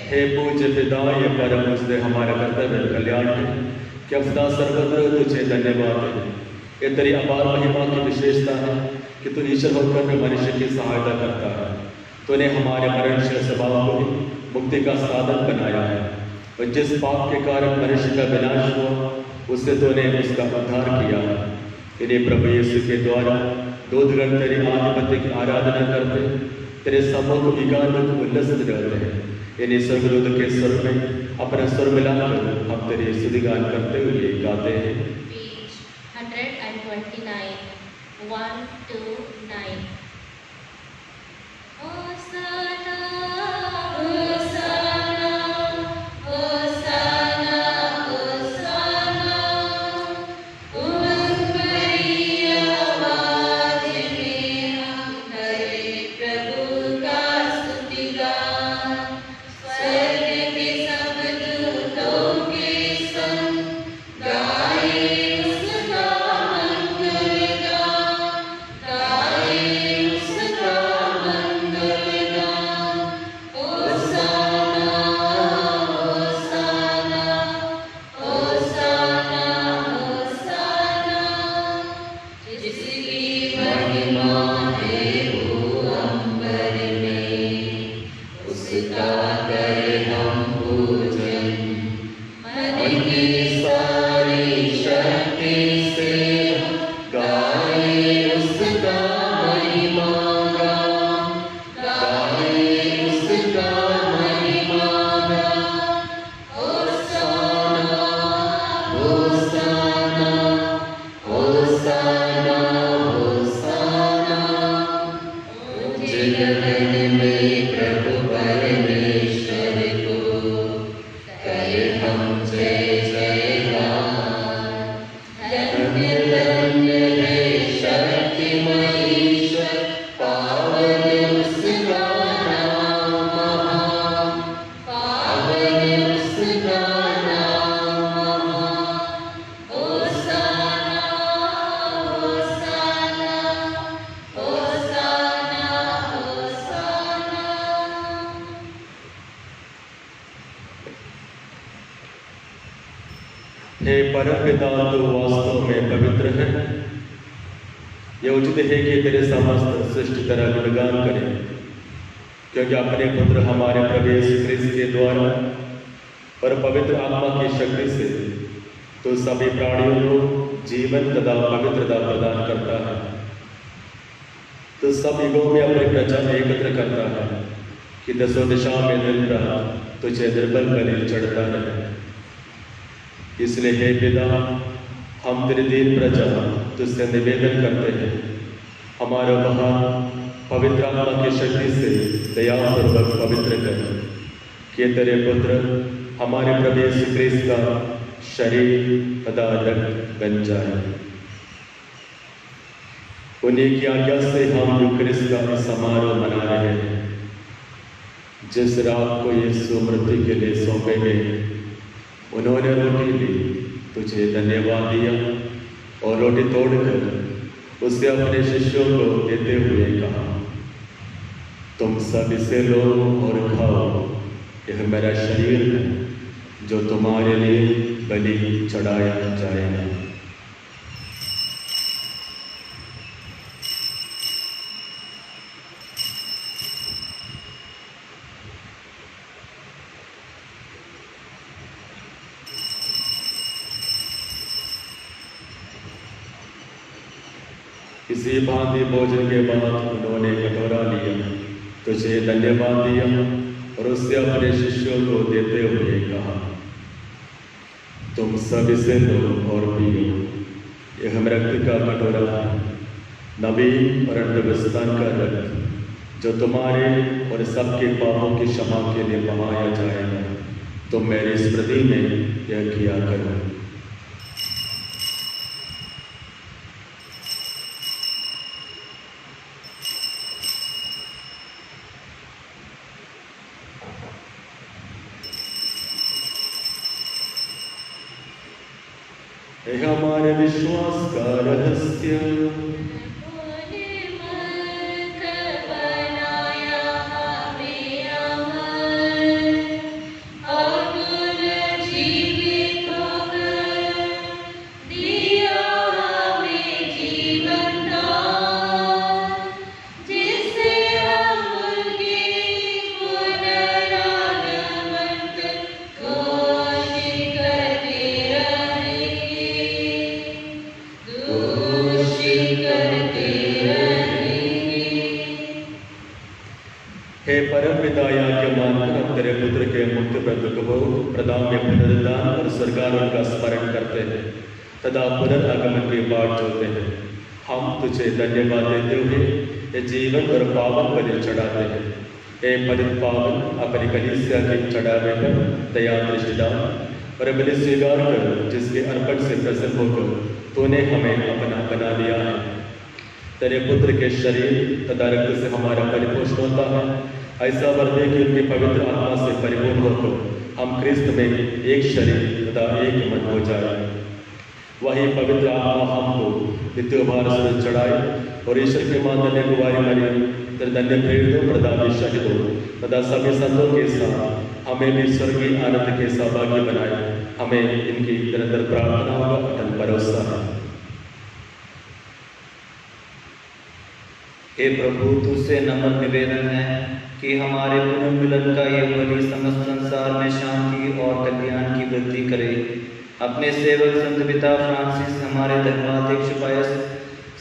हे पूज्य पिता, ये परम मुझसे हमारा कर्तव्य कल्याण है कि अपना सर्वत्र तुझे धन्यवाद है। ये तेरी अपार महिमा की विशेषता है कि तू ईश्वर होकर मनुष्य की सहायता करता है। तूने हमारे मरणशील स्वभाव को ही मुक्ति का साधन बनाया है, और जिस पाप के कारण मनुष्य का विनाश हुआ उससे तूने उसका उद्धार किया है। इन्हें प्रभु यीशु के द्वारा दूतगण तेरे आधिपत्य की आराधना करते, तेरे सम्मुख विगान में उल्लसित रहते हैं। इन्हें स्वर्गदूत के स्वर में अपना स्वर मिलाकर हम तेरे स्तुतिगान करते हुए गाते हैं। Page 129, 1 to 9. Hosanna, Hosanna, Hosanna, Hosanna. ऊपरी आवाज में हम करें प्रभु का स्तुतिगान। स्वर्ग के सब दूतों के संग गाए उसका मंगलगान, गाए उसका मंगलगान। होसाना, होसाना, होसाना, होसाना। जिसकी महिमा है वो अंबर में, उसका करे हम पूजन। मन की सारी शक्ति से गाए उसका महिमा गान, गाए उसका महिमा गान। होसाना, होसाना, होसाना, होसाना। ऊंचे गगन में प्रभु परमेश्वर को करे हम जय जयकार। धन्य धन्य है शक्तिमय ईश्वर, पावन उसका नाम महान, पावन उसका नाम महान। होसाना, होसाना, होसाना, होसाना। हे परम पिता, तू वास्तव में पवित्र है। यह उचित है कि तेरे समस्त सृष्टि तेरा गुणगान करें, क्योंकि अपने पुत्र हमारे प्रभु यीशु क्रिस्त के द्वारा और पवित्र आत्मा की शक्ति से तो सभी प्राणियों को जीवन तथा पवित्रता प्रदान करता है। तो सब युगों में अपनी प्रजा एकत्र करता है कि दसों दिशा में दिन रात तुझे निर्बल बलि चढ़ता है। इसलिए हे पिता, हम तेरी दीन प्रजा तुझसे निवेदन करते हैं, हमारा महान पवित्र आत्मा की शक्ति से दयापूर्वक पवित्र कर, कि तेरे पुत्र हमारे प्रभु यीशु क्रिस्त का शरीर तथा रक्त बन जाए। उन्हीं की आज्ञा से हम यूक्रिस्ट का समारोह मना रहे हैं। जिस रात को यीशु मृत्यु के लिए सौंपे गए, उन्होंने रोटी ली, तुझे धन्यवाद दिया और रोटी तोड़कर उसे अपने शिष्यों को देते हुए कहा, तुम सब इसे लो और खाओ, यह मेरा शरीर है जो तुम्हारे लिए बलि चढ़ाया जाएगा। इसी भांति भोजन के बाद उन्होंने कटोरा लिया, तुझे धन्यवाद दिया और उससे अपने शिष्यों को देते हुए कहा, तुम सब इसे लो और पियो, यह रक्त का कटोरा है, नबी और अंतविस्तान का रक्त, जो तुम्हारे और सबके पापों की क्षमा के लिए बहाया जाएगा। तुम मेरी स्मृति में यह किया करो। हे हमारे विश्वास का रहस्य, हे परम पिता यज्ञमान हम तेरे पुत्र के मुक्त दुख को प्रदान में पुनरुद्धान और स्वर्गारोहण का स्मरण करते हैं तथा पुनरागमन की बाट जोते हैं। हम तुझे धन्यवाद देते हुए ये जीवन और पावन बलि चढ़ाते हैं। हे पवित्र पावन अपनी कलीसिया के चढ़ावे पर दया दृष्टि डाल और बलि स्वीकार कर, जिसके अर्पण से प्रसन्न होकर तूने हमें अपना बना लिया है। तेरे पुत्र के शरीर तथा रक्त से हमारा परिपोषण होता है। ऐसा वर दे कि उनकी पवित्र आत्मा से परिपूर्ण होकर हम क्रिस्त में एक शरीर तथा एक मन हो जाए। वही पवित्र आत्मा हमको नित्य भार से चढ़ाए और ईश्वर के मानने गुवारी मरियम धन्य प्रेरितों प्रदान शहीदों तथा सभी संतों के साथ हमें भी स्वर्गीय आनंद के सहभागी बनाए। हमें इनकी निरंतर प्रार्थना का अटल भरोसा है। हे प्रभु, तुझसे नम्र निवेदन है कि हमारे पुनर्मिलन का ये बलि समस्त संसार में शांति और कल्याण की वृद्धि करे। अपने सेवक संत पिता फ्रांसिस, हमारे धर्माध्यक्ष पायस,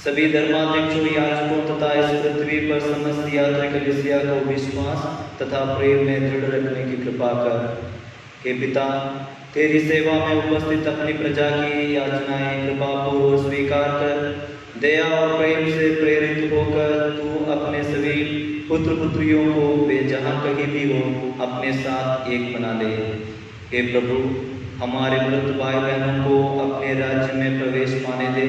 सभी धर्माध्यक्षों, याजकों तथा इस पृथ्वी पर समस्त यात्री कलीसिया को विश्वास तथा प्रेम में दृढ़ रखने की कृपा कर। हे पिता, तेरी सेवा में उपस्थित अपनी प्रजा की याचनाएं कृपा पूर्वक स्वीकार कर। दया और प्रेम से प्रेरित होकर तू अपने सभी पुत्र पुत्रियों को वे जहाँ कहीं भी हो अपने साथ एक बना ले। हे प्रभु, हमारे मृत भाई बहनों को अपने राज्य में प्रवेश पाने दे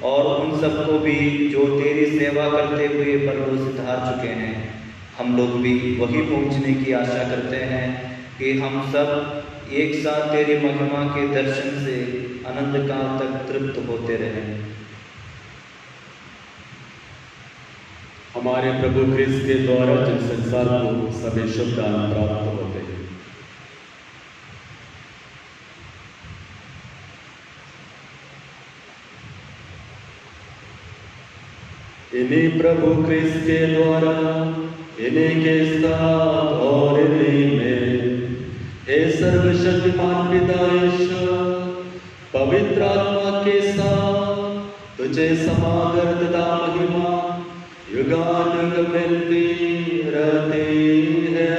और उन सबको भी जो तेरी सेवा करते हुए परलोक से धार चुके हैं। हम लोग भी वही पहुँचने की आशा करते हैं कि हम सब एक साथ तेरी महिमा के दर्शन से अनंत काल तक तृप्त होते रहें। हमारे प्रभु क्रिस्त के द्वारा जिन संसार को सभी शुभ दान प्राप्त होते हैं। इन्हीं प्रभु क्रिस्त के द्वारा, इन्हीं के साथ और इन्हीं में, हे सर्वशक्तिमान पिता ईश्वर, पवित्र आत्मा के साथ तुझे समादर तथा महिमा युगानुग मिलती रहती है।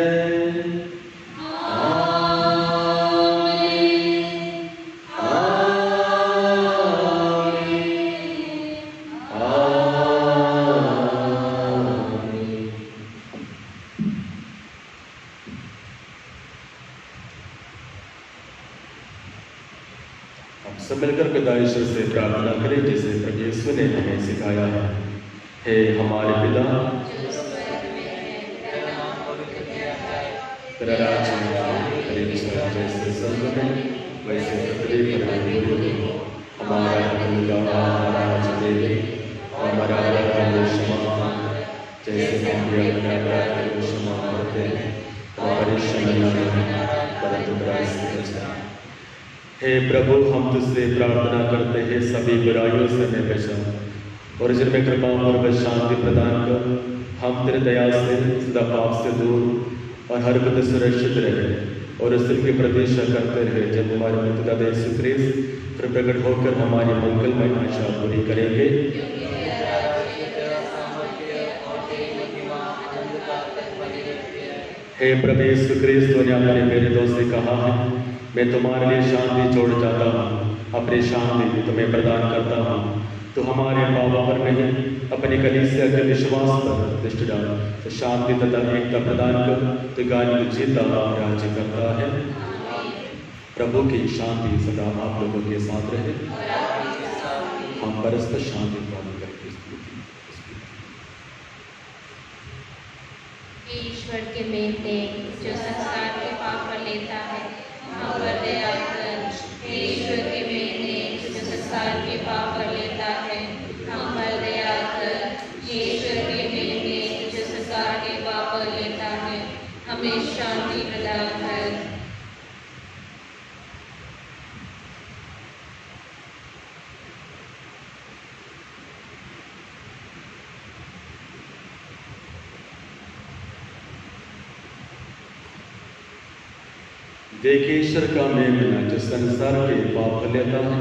हम सब मिलकर पिता ईश्वर से प्रार्थना करें जैसे प्रभु यीशु ने हमें सिखाया है। हे हमारे पिता, तेरा राज्य आए, तेरी इच्छा जैसे स्वर्ग में वैसे पृथ्वी पर भी हो। हमारा रोज़गार आज दे दे और हमारा अपराध क्षमा जैसे हम भी अपने अपराध को क्षमा करते हैं और परीक्षा में न डालें परंतु बुराई से बचाएं। हे प्रभु, हम तुझसे प्रार्थना करते हैं सभी बुराइयों से हमें बचा और जिनमें कृपा और शांति प्रदान कर। हम तेरे दया से सदा पाप से दूर और हर पद सुरक्षित रहे और उस दिन की प्रतीक्षा करते रहे जब हमारे मुक्तिदाता यीशु ख्रीस्त फिर प्रकट होकर हमारी मंगलमय आशा पूरी करेंगे। हे प्रभु यीशु ख्रीस्त, तूने अपने प्रेरितों से कहा है, मैं तुम्हारे लिए शांति छोड़ जाता हूँ, अपनी शांति तुम्हें प्रदान करता हूँ। तो हमारे पापों पर नहीं, अपनी कलीसिया के विश्वास पर दृष्टि डाल, तो शांति तथा एकता प्रदान कर, तो गानी जीता राज्य करता है। प्रभु की शांति सदा आप लोगों के साथ रहे। हम परस्पर शांति प्राप्त करके ईश्वर के मेहने जो संसार के पाप पर लेता है, हम पर दया कर। ईश्वर के मेहने जो देखिए ईश्वर का मेमना जो संसार के पाप लेता है।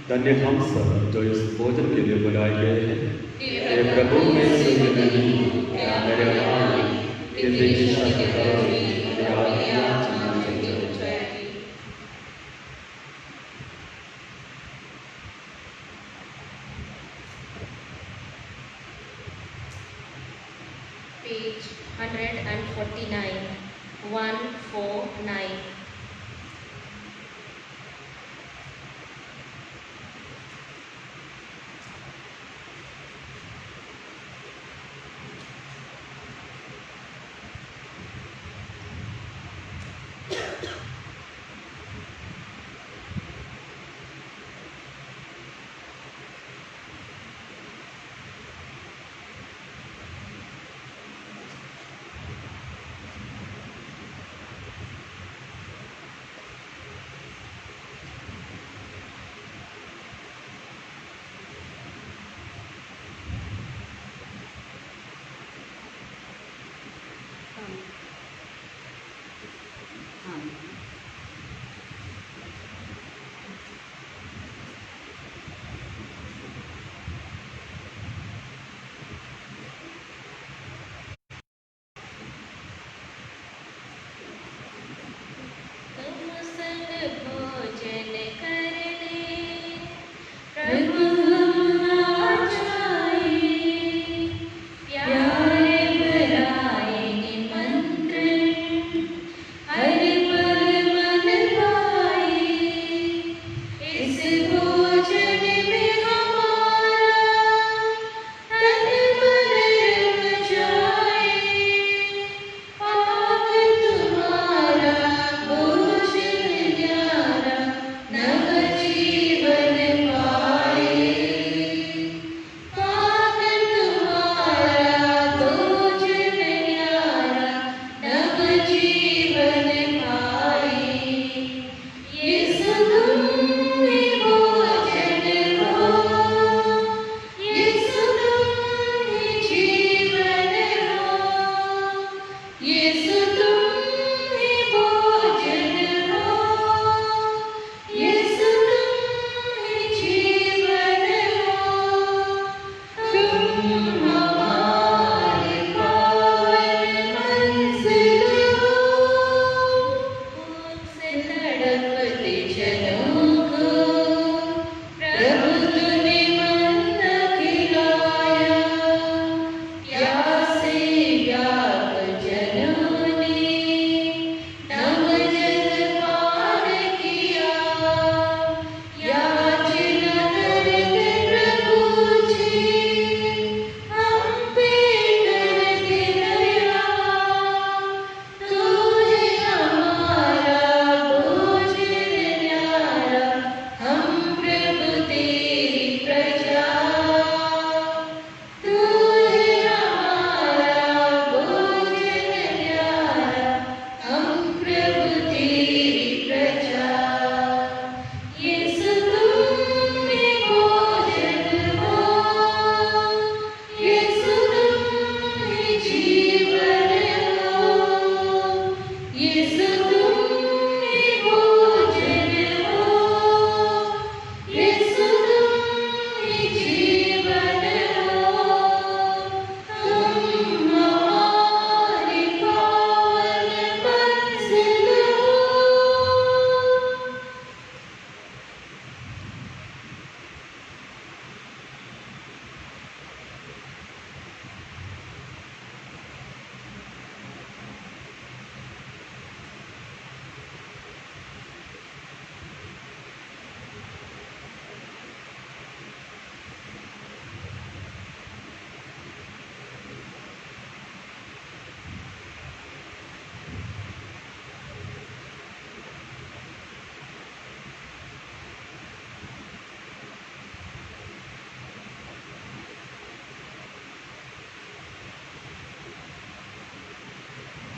धन्य हम सब जो इस भोजन के लिए बुलाए गए हैं। हे प्रभु मैं योग्य नहीं हूँ क्या मेरे आगे कि तेरी शब्द करो मेरी आज्ञा चलनी चाहिए। Page 149, 149.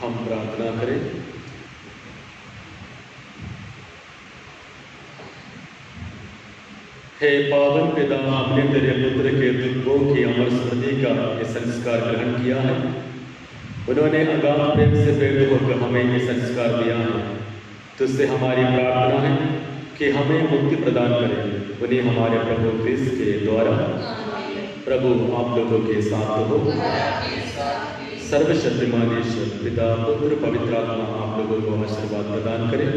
हम प्रार्थना करें। हे पावन पिता, हमने तेरे पुत्र के दुखों की अमर स्मृति का ये संस्कार ग्रहण किया है। उन्होंने अगाध प्रेम से प्रेरित होकर हमें ये संस्कार दिया है। तुझसे हमारी प्रार्थना है कि हमें मुक्ति प्रदान करें, उन्हें हमारे प्रभु क्रिस्त के द्वारा। प्रभु आप लोगों के साथ हो। सर्वशक्तिमान ईश्वर पिता पुत्र पवित्र आत्मा आप लोगों को आशीर्वाद प्रदान करें।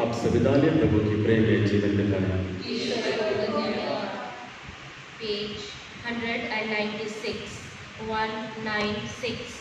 आप संविधान प्रभु की प्रेम में जीवन बिताएं। पेज 196 196